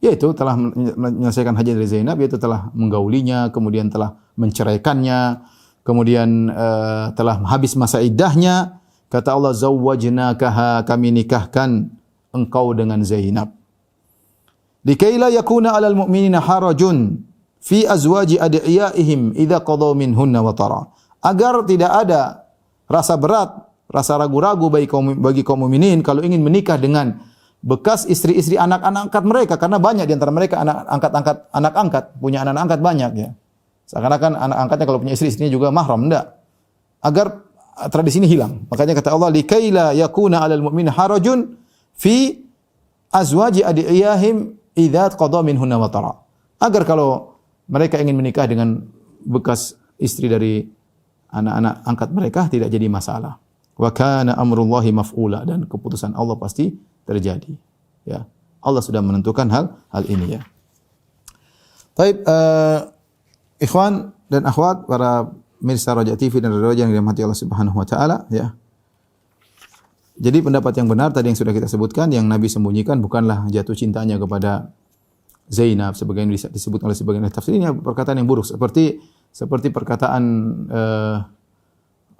yaitu telah menyelesaikan hajat dari Zainab, yaitu telah menggaulinya, kemudian telah menceraikannya, kemudian telah habis masa iddahnya, kata Allah, zawwajnakaha, kami nikahkan engkau dengan Zainab. Likaila yakuna 'alal mu'minina harajun fi azwaji adiyaihim idza qadaw minhunna watara. Agar tidak ada rasa berat, rasa ragu-ragu bagi kaum mukminin kalau ingin menikah dengan bekas istri-istri anak-anak angkat mereka, karena banyak di antara mereka anak angkat, punya anak angkat banyak ya. Seakan-akan anak angkatnya kalau punya istri, istrinya juga mahram, enggak. Agar tradisi ini hilang. Makanya kata Allah, likaila yakuna 'alal mu'mini harajun fi azwaji adiyahim idza qada minhunna wa tara. Agar kalau mereka ingin menikah dengan bekas istri dari anak-anak angkat mereka tidak jadi masalah. Wa kana amrullahi maf'ula, dan keputusan Allah pasti terjadi. Ya. Allah sudah menentukan hal ini ya. Baik, ikhwan dan akhwat, para mirsa Raja TV dan Raja yang dirahmati Allah Subhanahu wa taala ya. Jadi pendapat yang benar tadi yang sudah kita sebutkan, yang Nabi sembunyikan bukanlah jatuh cintanya kepada Zainab sebagaimana disebut oleh sebagian tafsir. Ini perkataan yang buruk seperti perkataan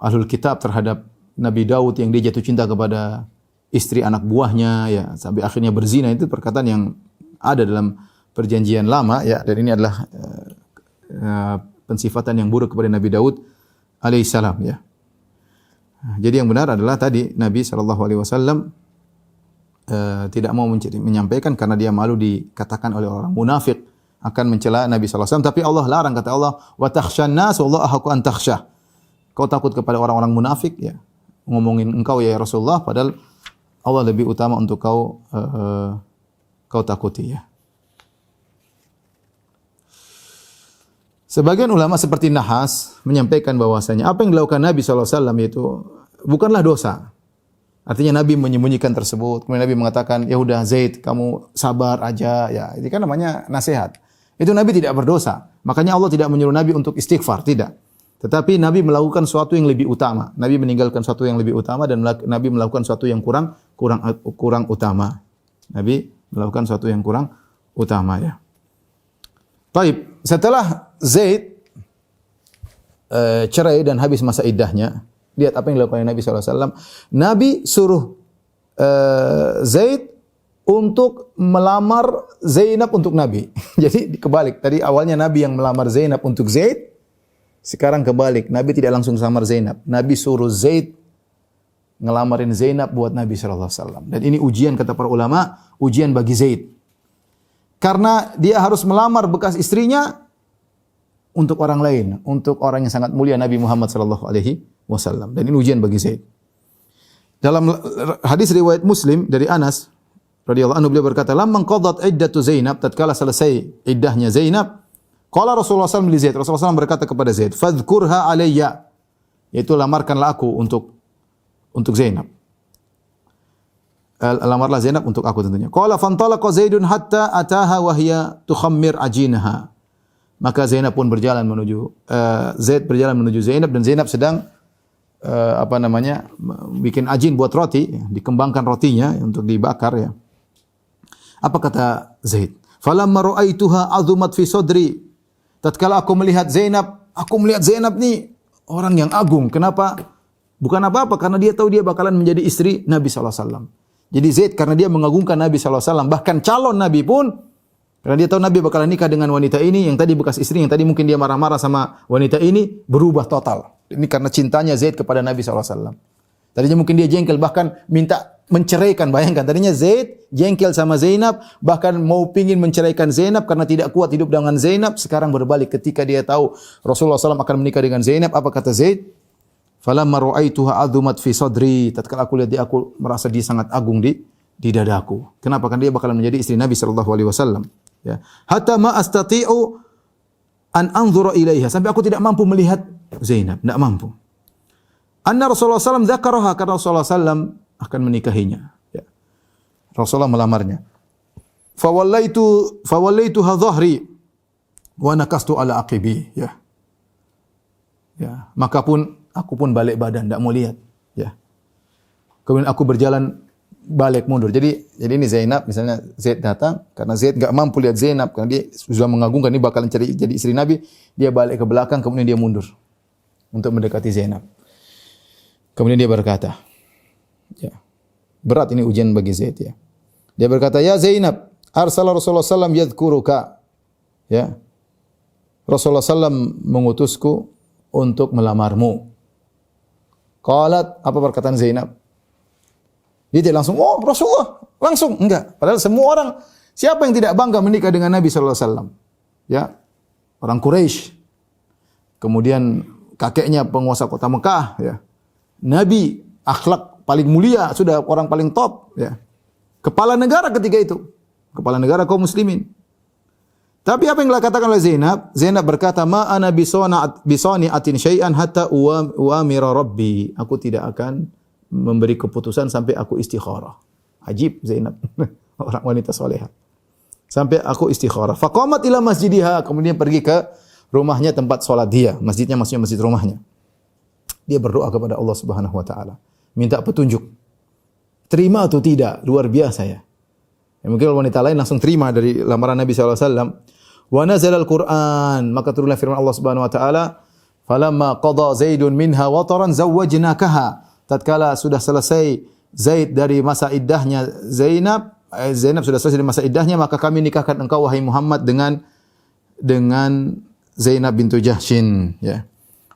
Ahlul Kitab terhadap Nabi Daud yang dia jatuh cinta kepada istri anak buahnya ya sampai akhirnya berzina. Itu perkataan yang ada dalam perjanjian lama ya, dan ini adalah pensifatan yang buruk kepada Nabi Daud alaihissalam ya. Jadi yang benar adalah tadi Nabi SAW tidak mau menyampaikan karena dia malu dikatakan oleh orang munafik akan mencela Nabi SAW. Tapi Allah larang, kata Allah, wa takhshan nas wallahu ahqqu an takhsha. Kau takut kepada orang-orang munafik ya, ngomongin engkau ya Rasulullah, padahal Allah lebih utama untuk kau takuti ya. Sebagian ulama seperti Nahas menyampaikan bahwasanya apa yang dilakukan Nabi SAW itu bukanlah dosa. Artinya Nabi menyembunyikan tersebut. Kemudian Nabi mengatakan, ya udah Zaid, kamu sabar aja. Ya, itu kan namanya nasihat. Itu Nabi tidak berdosa. Makanya Allah tidak menyuruh Nabi untuk istighfar, tidak. Tetapi Nabi melakukan sesuatu yang lebih utama. Nabi meninggalkan sesuatu yang lebih utama dan Nabi melakukan sesuatu yang kurang utama. Nabi melakukan sesuatu yang kurang utama ya. Baik, setelah Zaid cerai dan habis masa iddahnya, lihat apa yang dilakukan Nabi SAW. Nabi suruh Zaid untuk melamar Zainab untuk Nabi. Jadi kebalik, tadi awalnya Nabi yang melamar Zainab untuk Zaid, sekarang kebalik, Nabi tidak langsung melamar Zainab. Nabi suruh Zaid ngelamarin Zainab buat Nabi SAW. Dan ini ujian, kata para ulama, ujian bagi Zaid. Karena dia harus melamar bekas istrinya untuk orang lain, untuk orang yang sangat mulia Nabi Muhammad SAW. Dan ini ujian bagi Zaid. Dalam hadis riwayat Muslim dari Anas radhiyallahu anhu, beliau berkata, "Lamma qadat iddatu Zainab," tatkala selesai iddahnya Zainab, qala Rasulullah SAW li Zaid, Rasulullah SAW berkata kepada Zaid, "Fadhkurha alayya," yaitu lamarkanlah aku untuk Zainab. Lamarlah Zainab untuk aku tentunya. Qala fantalaqa Zaidun hatta ataha wa hiya tukhammir ajinaha. Maka Zainab pun berjalan menuju Zaid berjalan menuju Zainab, dan Zainab sedang bikin ajin buat roti, dikembangkan rotinya untuk dibakar ya. Apa kata Zaid? Falamma ra'aituha azumat fi sadri. Tatkala aku melihat Zainab nih orang yang agung. Kenapa? Bukan apa-apa, karena dia tahu dia bakalan menjadi istri Nabi sallallahu alaihi wasallam. Jadi Zaid karena dia mengagungkan Nabi SAW, bahkan calon Nabi pun, karena dia tahu Nabi bakalan nikah dengan wanita ini, yang tadi bekas istri, yang tadi mungkin dia marah-marah sama wanita ini, berubah total. Ini karena cintanya Zaid kepada Nabi SAW. Tadinya mungkin dia jengkel, bahkan minta menceraikan. Bayangkan, tadinya Zaid jengkel sama Zainab, bahkan mau pingin menceraikan Zainab karena tidak kuat hidup dengan Zainab. Sekarang berbalik ketika dia tahu Rasulullah SAW akan menikah dengan Zainab. Apa kata Zaid? Falamma ra'aituha azumat fi sadri. Tatkala aku lihat dia, aku merasa dia sangat agung di dadaku. Kenapa? Karena dia bakalan menjadi istri Nabi sallallahu alaihi wasallam. Ya. Hatta ma astati'u an anzura ilaiha. Sampai aku tidak mampu melihat Zainab, tidak mampu. Anna Rasulullah SAW dzakaraha, karena Rasulullah SAW akan menikahinya. Ya. Rasulullah melamarnya. Fawallaituha dhahri wa nakastu ala aqibi. Ya. Ya, aku pun balik badan, tidak mau lihat. Ya. Kemudian aku berjalan balik mundur. Jadi ini Zainab, misalnya Zaid datang, karena Zaid enggak mampu lihat Zainab, karena dia sudah mengagungkan ini bakalan jadi istri Nabi, dia balik ke belakang, kemudian dia mundur untuk mendekati Zainab. Kemudian dia berkata, ya, berat ini ujian bagi Zaid ya. Dia berkata, "Ya Zainab, arsala Rasulullah sallallahu yadhkuruka." Ya. Rasulullah sallallahu mengutusku untuk melamarmu. Qalat, apa perkataan Zainab? Dia tidak langsung, "Oh, Rasulullah, Langsung enggak. Padahal semua orang, siapa yang tidak bangga menikah dengan Nabi sallallahu alaihi wasallam? Ya. Orang Quraisy. Kemudian kakeknya penguasa kota Mekah, ya. Nabi akhlak paling mulia, sudah orang paling top, ya. Kepala negara ketika itu. Kepala negara kaum muslimin. Tapi apa yang dikatakan oleh Zainab? Zainab berkata, "Ma ana bisani'atin syai'an hatta uamira rabbi." Aku tidak akan memberi keputusan sampai aku istikharah. Ajib Zainab, orang wanita salehah. Sampai aku istikharah. Faqamat ila masjidiha, kemudian pergi ke rumahnya tempat salat dia. Masjidnya maksudnya masjid rumahnya. Dia berdoa kepada Allah Subhanahu wa taala, minta petunjuk. Terima atau tidak? Luar biasa ya. Ya, mungkin wanita lain langsung terima dari lamaran Nabi sallallahu alaihi wasallam. Wa nazala al-Qur'an, maka turunlah firman Allah Subhanahu wa taala, "Falamma qada Zaidun minha wataran zawwajnakaha." Tatkala sudah selesai Zaid dari masa iddahnya Zainab sudah selesai dari masa iddahnya, maka kami nikahkan engkau wahai Muhammad dengan Zainab bintu Jahsyin, ya.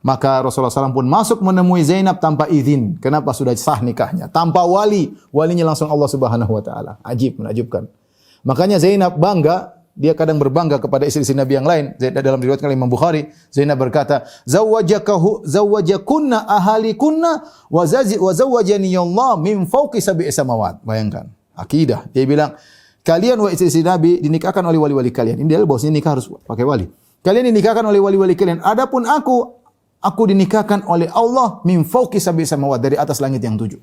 Maka Rasulullah SAW pun masuk menemui Zainab tanpa izin. Kenapa? Sudah sah nikahnya. Tanpa wali. Walinya langsung Allah Subhanahu wa taala. Ajib, menakjubkan. Makanya Zainab bangga, dia kadang berbangga kepada istri-istri Nabi yang lain. Dalam diriwayatkan Imam Bukhari, Zainab berkata, "Zawwajakunna ahalikunna wa zawwajani Allah min fawqi sab'i samawat." Bayangkan, akidah. Dia bilang, kalian wahai istri-istri Nabi dinikahkan oleh wali-wali kalian. Ini adalah bahwasanya nikah harus pakai wali. Kalian dinikahkan oleh wali-wali kalian. Adapun aku dinikahkan oleh Allah min fawqi sab'i samawat, dari atas langit yang 7.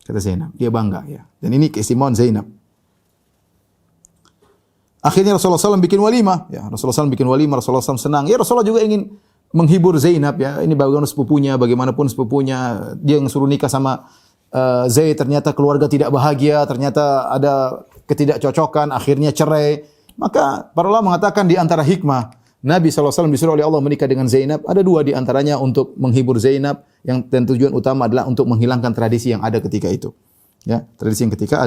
Kata Zainab, dia bangga ya. Dan ini keistimewaan Zainab. Akhirnya Rasulullah SAW bikin walimah. Ya, Rasulullah SAW bikin walimah, Rasulullah SAW senang. Ya, Rasulullah juga ingin menghibur Zainab ya. Ini bagaimana sepupunya, bagaimanapun sepupunya, dia yang suruh nikah sama Zaid, ternyata keluarga tidak bahagia, ternyata ada ketidakcocokan, akhirnya cerai. Maka para ulama mengatakan di antara hikmah Nabi SAW disuruh oleh Allah menikah dengan Zainab, ada 2 di antaranya untuk menghibur Zainab, dan tujuan utama adalah untuk menghilangkan tradisi yang ada ketika itu. Ya, tradisi yang ketika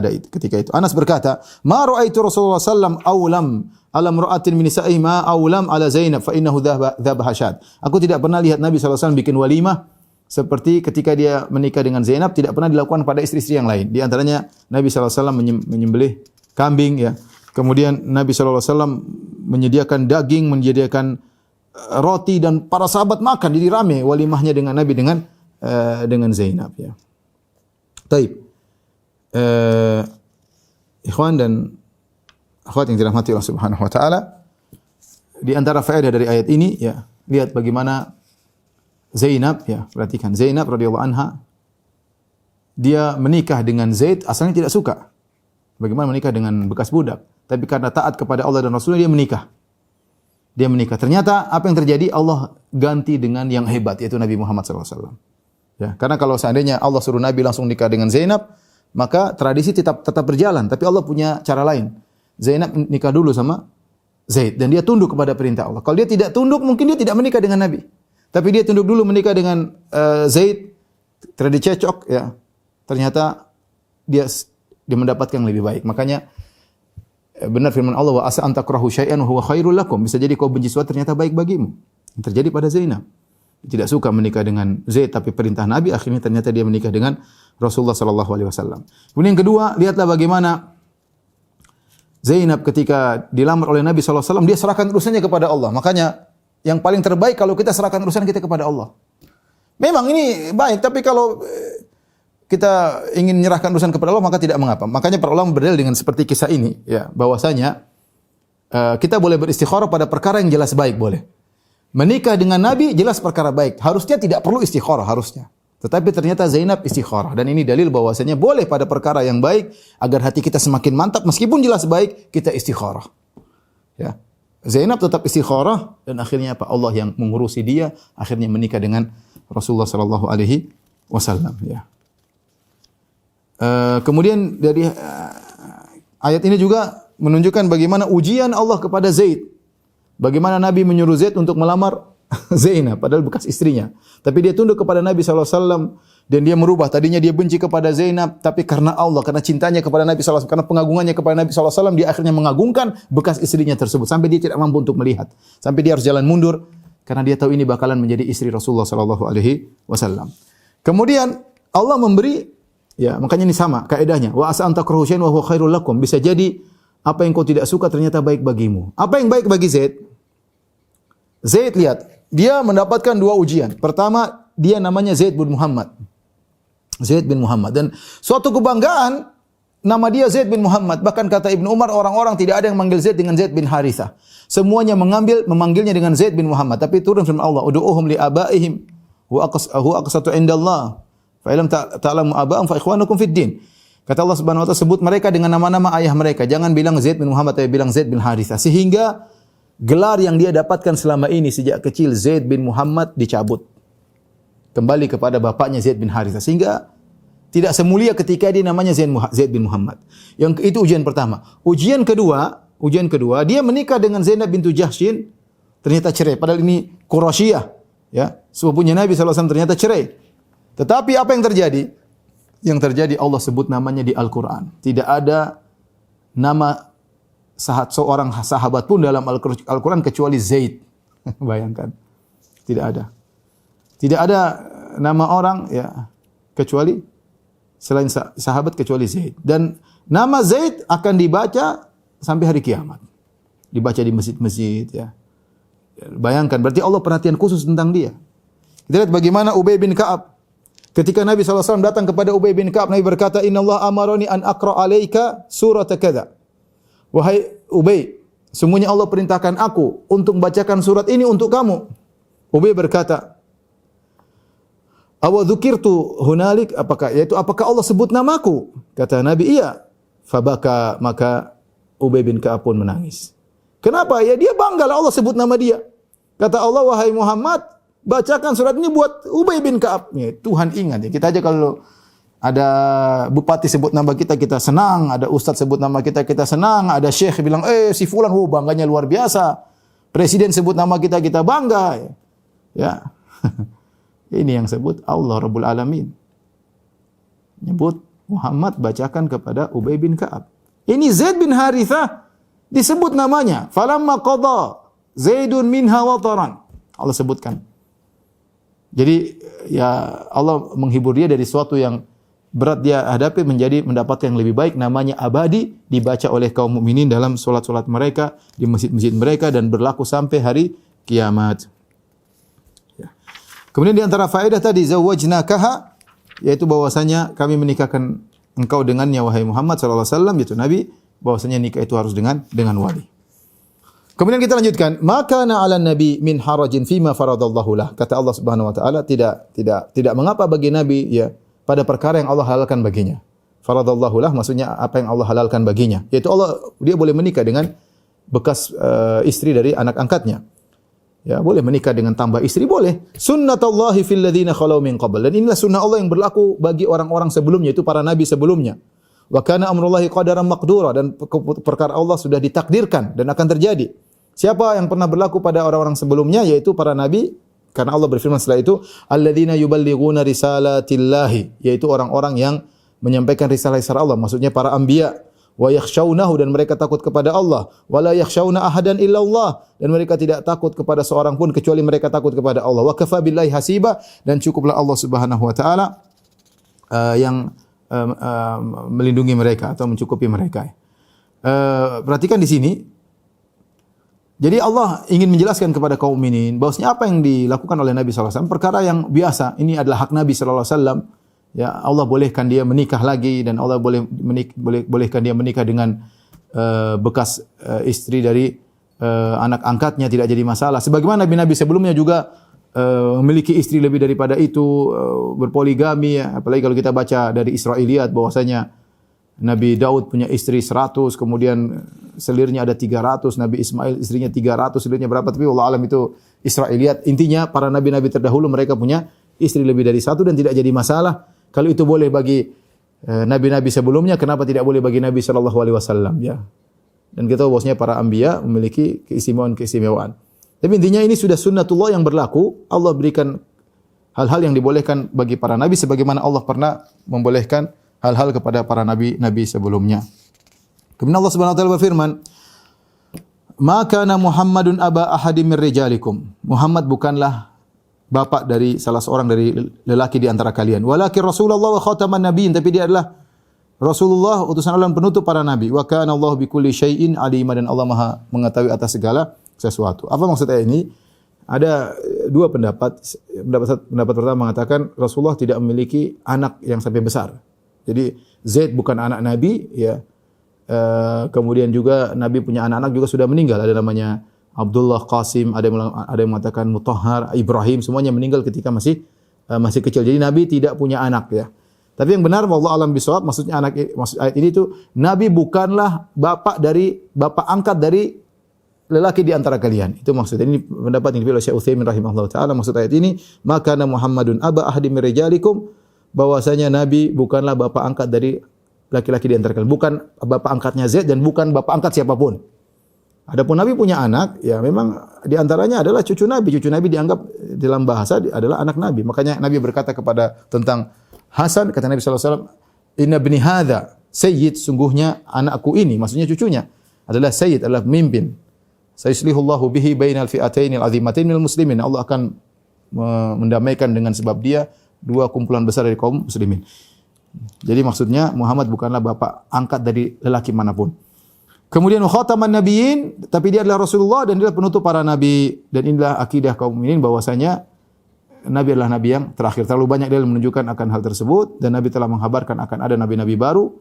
itu. Anas berkata, "Ma ra'aitu Rasulullah sallam awlam ala imra'atin min nisa'i ma awlam ala Zainab fa innahu dhabaha syad." Aku tidak pernah lihat Nabi SAW bikin walimah seperti ketika dia menikah dengan Zainab, tidak pernah dilakukan pada istri-istri yang lain. Di antaranya Nabi SAW menyembelih kambing ya. Kemudian Nabi SAW menyediakan daging, menyediakan roti, dan para sahabat makan. Jadi rame walimahnya dengan Nabi dengan Zainab ya. Taib. Ikhwan dan akhwat yang dirahmati Allah Subhanahu wa taala, di antara faedah dari ayat ini ya, lihat bagaimana Zainab ya, perhatikan Zainab radhiyallahu anha, dia menikah dengan Zaid asalnya tidak suka. Bagaimana menikah dengan bekas budak, tapi karena taat kepada Allah dan Rasulnya dia menikah. Ternyata apa yang terjadi? Allah ganti dengan yang hebat, yaitu Nabi Muhammad SAW. Ya, karena kalau seandainya Allah suruh Nabi langsung nikah dengan Zainab, maka tradisi tetap berjalan, tapi Allah punya cara lain. Zainab nikah dulu sama Zaid dan dia tunduk kepada perintah Allah. Kalau dia tidak tunduk, mungkin dia tidak menikah dengan Nabi. Tapi dia tunduk dulu menikah dengan Zaid, tradisi cocok ya. Ternyata dia mendapatkan yang lebih baik. Makanya benar firman Allah, "Wa asa an takrahu syai'an wa huwa khairul lakum." Bisa jadi kau benci sesuatu ternyata baik bagimu. Yang terjadi pada Zainab. Tidak suka menikah dengan Zaid, tapi perintah Nabi, akhirnya ternyata dia menikah dengan Rasulullah sallallahu alaihi wasallam. Kemudian yang kedua, lihatlah bagaimana Zainab ketika dilamar oleh Nabi sallallahu alaihi wasallam, dia serahkan urusannya kepada Allah. Makanya yang paling terbaik kalau kita serahkan urusan kita kepada Allah. Memang ini baik, tapi kalau kita ingin menyerahkan urusan kepada Allah maka tidak mengapa. Makanya para ulama berdalil dengan seperti kisah ini ya, bahwasanya kita boleh beristikharah pada perkara yang jelas baik, boleh. Menikah dengan Nabi jelas perkara baik. Harusnya tidak perlu istikharah harusnya. Tetapi ternyata Zainab istikharah, dan ini dalil bahwasanya boleh pada perkara yang baik agar hati kita semakin mantap meskipun jelas baik kita istikharah. Ya. Zainab tetap istikharah dan akhirnya apa? Allah yang mengurusi dia, akhirnya menikah dengan Rasulullah sallallahu alaihi wasallam ya. Kemudian dari ayat ini juga menunjukkan bagaimana ujian Allah kepada Zaid. Bagaimana Nabi menyuruh Zaid untuk melamar Zainab, padahal bekas istrinya. Tapi dia tunduk kepada Nabi SAW dan dia merubah. Tadinya dia benci kepada Zainab, tapi karena Allah, karena cintanya kepada Nabi SAW, karena pengagungannya kepada Nabi SAW, dia akhirnya mengagungkan bekas istrinya tersebut. Sampai dia tidak mampu untuk melihat. Sampai dia harus jalan mundur, karena dia tahu ini bakalan menjadi istri Rasulullah SAW. Kemudian Allah memberi Ya, makanya ini sama kaidahnya. Wa asa an takrahu syai'an wa huwa khairul lakum. Bisa jadi apa yang kau tidak suka ternyata baik bagimu. Apa yang baik bagi Zaid? Zaid lihat, dia mendapatkan 2 ujian. Pertama, dia namanya Zaid bin Muhammad. Zaid bin Muhammad, dan suatu kebanggaan nama dia Zaid bin Muhammad. Bahkan kata Ibnu Umar, orang-orang tidak ada yang manggil Zaid dengan Zaid bin Harithah. Semuanya memanggilnya dengan Zaid bin Muhammad. Tapi turun firman Allah, "Ud'uuhum li abaihim wa aqsatu indallah. Fa illam ta'lamu aba'ahum fa ikhwanukum fid din." Kata Allah Subhanahu wa taala, sebut mereka dengan nama-nama ayah mereka. Jangan bilang Zaid bin Muhammad, tapi bilang Zaid bin Harithah. Sehingga gelar yang dia dapatkan selama ini sejak kecil, Zaid bin Muhammad, dicabut. Kembali kepada bapaknya Zaid bin Harithah. Sehingga tidak semulia ketika dia namanya Zaid bin Muhammad. Yang itu ujian pertama. Ujian kedua, dia menikah dengan Zainab bintu Jahsyin, ternyata cerai. Padahal ini Quraisyah, ya, sepupunya Nabi SAW, ternyata cerai. Tetapi apa yang terjadi? Yang terjadi Allah sebut namanya di Al-Quran. Tidak ada nama seorang sahabat pun dalam Al-Quran kecuali Zaid. Bayangkan. Tidak ada. Tidak ada nama orang, ya, kecuali selain sahabat kecuali Zaid. Dan nama Zaid akan dibaca sampai hari kiamat. Dibaca di masjid-masjid, ya. Bayangkan, berarti Allah perhatian khusus tentang dia. Kita lihat bagaimana Ubay bin Ka'ab. Ketika Nabi SAW datang kepada Ubay bin Ka'ab, Nabi berkata, "Inna Allah amaroni an aqra alaika surat kadza." Wahai Ubay, sungguhnya Allah perintahkan aku untuk membacakan surat ini untuk kamu. Ubay berkata, "Awa dzukirtu hunalik?" Apakah Allah sebut namaku? Kata Nabi, "Iya." Fabaka, maka Ubay bin Ka'ab pun menangis. Kenapa? Ya dia banggalah Allah sebut nama dia. Kata Allah, "Wahai Muhammad, bacakan surat ini buat Ubay bin Ka'ab." Ya, Tuhan ingat ya. Kita aja kalau ada bupati sebut nama kita, kita senang. Ada ustaz sebut nama kita, kita senang. Ada syekh bilang, si fulan, bangganya luar biasa. Presiden sebut nama kita, kita bangga. Ya. Ini yang sebut Allah Rabbul Alamin. Nyebut Muhammad, bacakan kepada Ubay bin Ka'ab. Ini Zaid bin Harithah disebut namanya. Falamma qada Zaidun minha wataran. Allah sebutkan. Jadi ya Allah menghibur dia dari sesuatu yang berat dia hadapi menjadi mendapatkan yang lebih baik, namanya abadi, dibaca oleh kaum mukminin dalam salat-salat mereka, di masjid-masjid mereka, dan berlaku sampai hari kiamat. Ya. Kemudian di antara faedah tadi zawwajnakaha, yaitu bahwasanya kami menikahkan engkau dengannya wahai Muhammad sallallahu alaihi wasallam, yaitu Nabi, bahwasanya nikah itu harus dengan wali. Kemudian kita lanjutkan, maka na'ala nabi min harajin fima faradallahu lah. Kata Allah Subhanahu wa taala, tidak mengapa bagi nabi, ya, pada perkara yang Allah halalkan baginya. Faradallahu lah maksudnya apa yang Allah halalkan baginya, yaitu dia boleh menikah dengan bekas istri dari anak angkatnya. Ya, boleh menikah dengan tambah istri, boleh. Sunnatullahi fil ladzina khalau min qabl. Dan inilah sunnah Allah yang berlaku bagi orang-orang sebelumnya, itu para nabi sebelumnya. Wa kana amrullahi qadaran maqdura, dan perkara Allah sudah ditakdirkan dan akan terjadi. Siapa yang pernah berlaku pada orang-orang sebelumnya, yaitu para nabi, karena Allah berfirman setelah itu, alladzina yuballighuna risalatillahi, yaitu orang-orang yang menyampaikan risalah-risalah Allah, maksudnya para anbiya. Wa yakhshawnahu, dan mereka takut kepada Allah. Wa la yakhshawna ahadan illa Allah, dan mereka tidak takut kepada seorang pun kecuali mereka takut kepada Allah. Wa kafa billahi hasiba, dan cukuplah Allah Subhanahu wa taala yang melindungi mereka atau mencukupi mereka. Perhatikan di sini. Jadi Allah ingin menjelaskan kepada kaum mukminin bahwasanya apa yang dilakukan oleh Nabi sallallahu alaihi wasallam perkara yang biasa. Ini adalah hak Nabi sallallahu alaihi wasallam. Ya, Allah bolehkan dia menikah lagi, dan Allah bolehkan dia menikah dengan bekas istri dari anak angkatnya, tidak jadi masalah. Sebagaimana nabi-nabi sebelumnya juga memiliki istri lebih daripada itu, berpoligami, ya. Apalagi kalau kita baca dari Israiliyat bahwasanya Nabi Daud punya istri 100, kemudian selirnya ada 300, Nabi Ismail istrinya 300, selirnya berapa, tapi wallahu alam itu Israiliyat. Intinya para nabi-nabi terdahulu mereka punya istri lebih dari 1 dan tidak jadi masalah. Kalau itu boleh bagi nabi-nabi sebelumnya, kenapa tidak boleh bagi Nabi sallallahu alaihi wasallam, ya. Dan kita tahu bahwasanya para anbiya memiliki keistimewaan. Tapi intinya ini sudah sunnatullah yang berlaku. Allah berikan hal-hal yang dibolehkan bagi para nabi sebagaimana Allah pernah membolehkan hal-hal kepada para nabi sebelumnya. Kemudian Allah Subhanahu wa taala berfirman, "Ma kana Muhammadun aba ahadim min rijalikum." Muhammad bukanlah bapak dari salah seorang dari lelaki di antara kalian. Walakin Rasulullah wa khataman nabiyyin, tapi dia adalah Rasulullah utusan Allah dan penutup para nabi. Wa kana Allah bikulli syai'in alima, dan Allah Maha mengetahui atas segala sesuatu. Apa maksud ayat ini? Ada dua pendapat. Pendapat pertama mengatakan Rasulullah tidak memiliki anak yang sampai besar. Jadi Zaid bukan anak Nabi, ya. Kemudian juga Nabi punya anak-anak juga sudah meninggal. Ada namanya Abdullah, Qasim, ada yang mengatakan Mutahhar, Ibrahim, semuanya meninggal ketika masih kecil. Jadi Nabi tidak punya anak, ya. Tapi yang benar, wallahu alam bisawab, maksud ayat ini itu Nabi bukanlah bapak angkat dari lelaki di antara kalian. Itu maksudnya. Ini pendapat yang dipilih oleh Syekh Utsaimin rahimahullah taala. Maksud ayat ini, maka Muhammadun aba ahadim min rijalikum, bahwasanya Nabi bukanlah bapak angkat dari laki-laki di antara kalian, bukan bapak angkatnya Zaid dan bukan bapak angkat siapapun. Adapun Nabi punya anak, ya memang di antaranya adalah cucu Nabi. Cucu Nabi dianggap dalam bahasa adalah anak Nabi. Makanya Nabi berkata kepada tentang Hasan, kata Nabi sallallahu alaihi wasallam, "Inna ibni hadza sayyid", sungguhnya anakku ini, maksudnya cucunya, adalah sayyid, adalah pemimpin. Sayuslihullahu bihi bainal fi'ataini al-'azimatain minal muslimin. Allah akan mendamaikan dengan sebab dia dua kumpulan besar dari kaum muslimin. Jadi maksudnya Muhammad bukanlah bapak angkat dari lelaki manapun. Kemudian khataman nabiyyin, tapi dia adalah Rasulullah dan dia adalah penutup para nabi, dan inilah akidah kaum mukminin bahwasanya Nabi adalah nabi yang terakhir. Terlalu banyak dalil menunjukkan akan hal tersebut, dan Nabi telah menghabarkan akan ada nabi-nabi baru.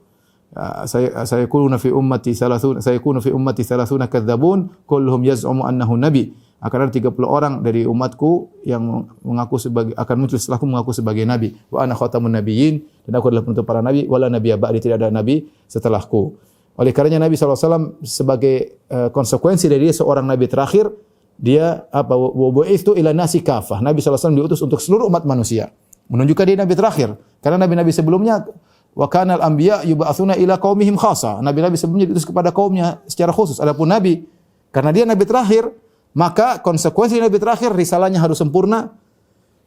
Saya kunu fi ummati 30 kadzabun kulluhum yaz'umu annahu nabi. Akan ada 30 orang dari umatku yang mengaku akan muncul setelahku mengaku sebagai nabi. Wa ana khatamun nabiyyin, dan aku adalah penutup para nabi, wala nabiyya ba'di, tidak ada nabi setelahku. Oleh karenanya Nabi SAW sebagai konsekuensi dari dia seorang nabi terakhir, dia wa bu'itsu ila nasi kafah. Nabi SAW diutus untuk seluruh umat manusia. Menunjukkan dia nabi terakhir. Karena nabi-nabi sebelumnya wa kanal anbiya yub'atsuna ila qaumihim khassa. Nabi-nabi sebelumnya diutus kepada kaumnya secara khusus. Adapun nabi, karena dia nabi terakhir, maka konsekuensi nabi terakhir risalahnya harus sempurna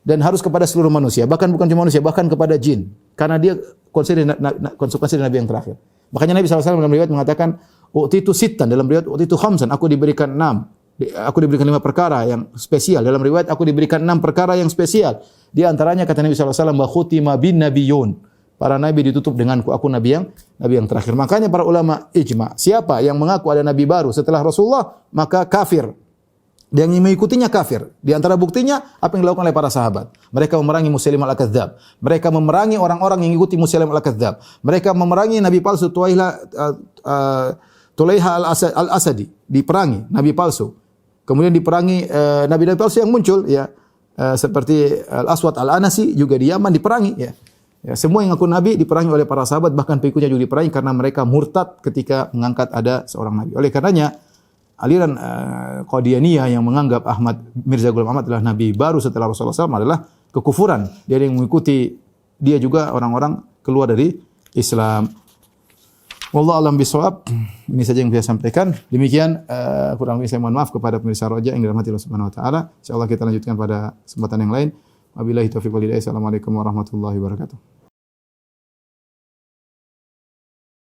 dan harus kepada seluruh manusia, bahkan bukan cuma manusia, bahkan kepada jin. Karena dia konsekuensi nabi yang terakhir. Makanya Nabi SAW dalam riwayat mengatakan, utitu sittan, dalam riwayat utitu khamsan, aku diberikan 6. Aku diberikan 5 perkara yang spesial. Dalam riwayat aku diberikan 6 perkara yang spesial. Di antaranya kata Nabi SAW, wa khutima bin nabiyun. Para nabi ditutup denganku, aku nabi yang terakhir. Makanya para ulama ijma, siapa yang mengaku ada nabi baru setelah Rasulullah, maka kafir. Dan yang mengikutinya kafir. Di antara buktinya apa yang dilakukan oleh para sahabat. Mereka memerangi Musailimah al-Kadzdzab. Mereka memerangi orang-orang yang mengikuti Musailimah al-Kadzdzab. Mereka memerangi nabi palsu Tulaiha al-Asadi, diperangi nabi palsu. Kemudian diperangi nabi-nabi palsu yang muncul, ya. Seperti Al-Aswad al-Anasi juga di Yaman diperangi, ya. Ya, semua yang ngaku nabi diperangi oleh para sahabat, bahkan pengikutnya juga diperangi karena mereka murtad ketika mengangkat ada seorang nabi. Oleh karenanya aliran Qadianiyah yang menganggap Mirza Ghulam Ahmad adalah nabi baru setelah Rasulullah SAW adalah kekufuran. Dia yang mengikuti dia juga orang-orang keluar dari Islam. Wallahu a'lam bishawab. Ini saja yang saya sampaikan. Demikian kurang lebih saya mohon maaf kepada pemirsa Roja yang dirahmati Allah Subhanahu wa taala. Insyaallah kita lanjutkan pada kesempatan yang lain. Wabillahi taufiq wal hidayah. Assalamualaikum warahmatullahi wabarakatuh.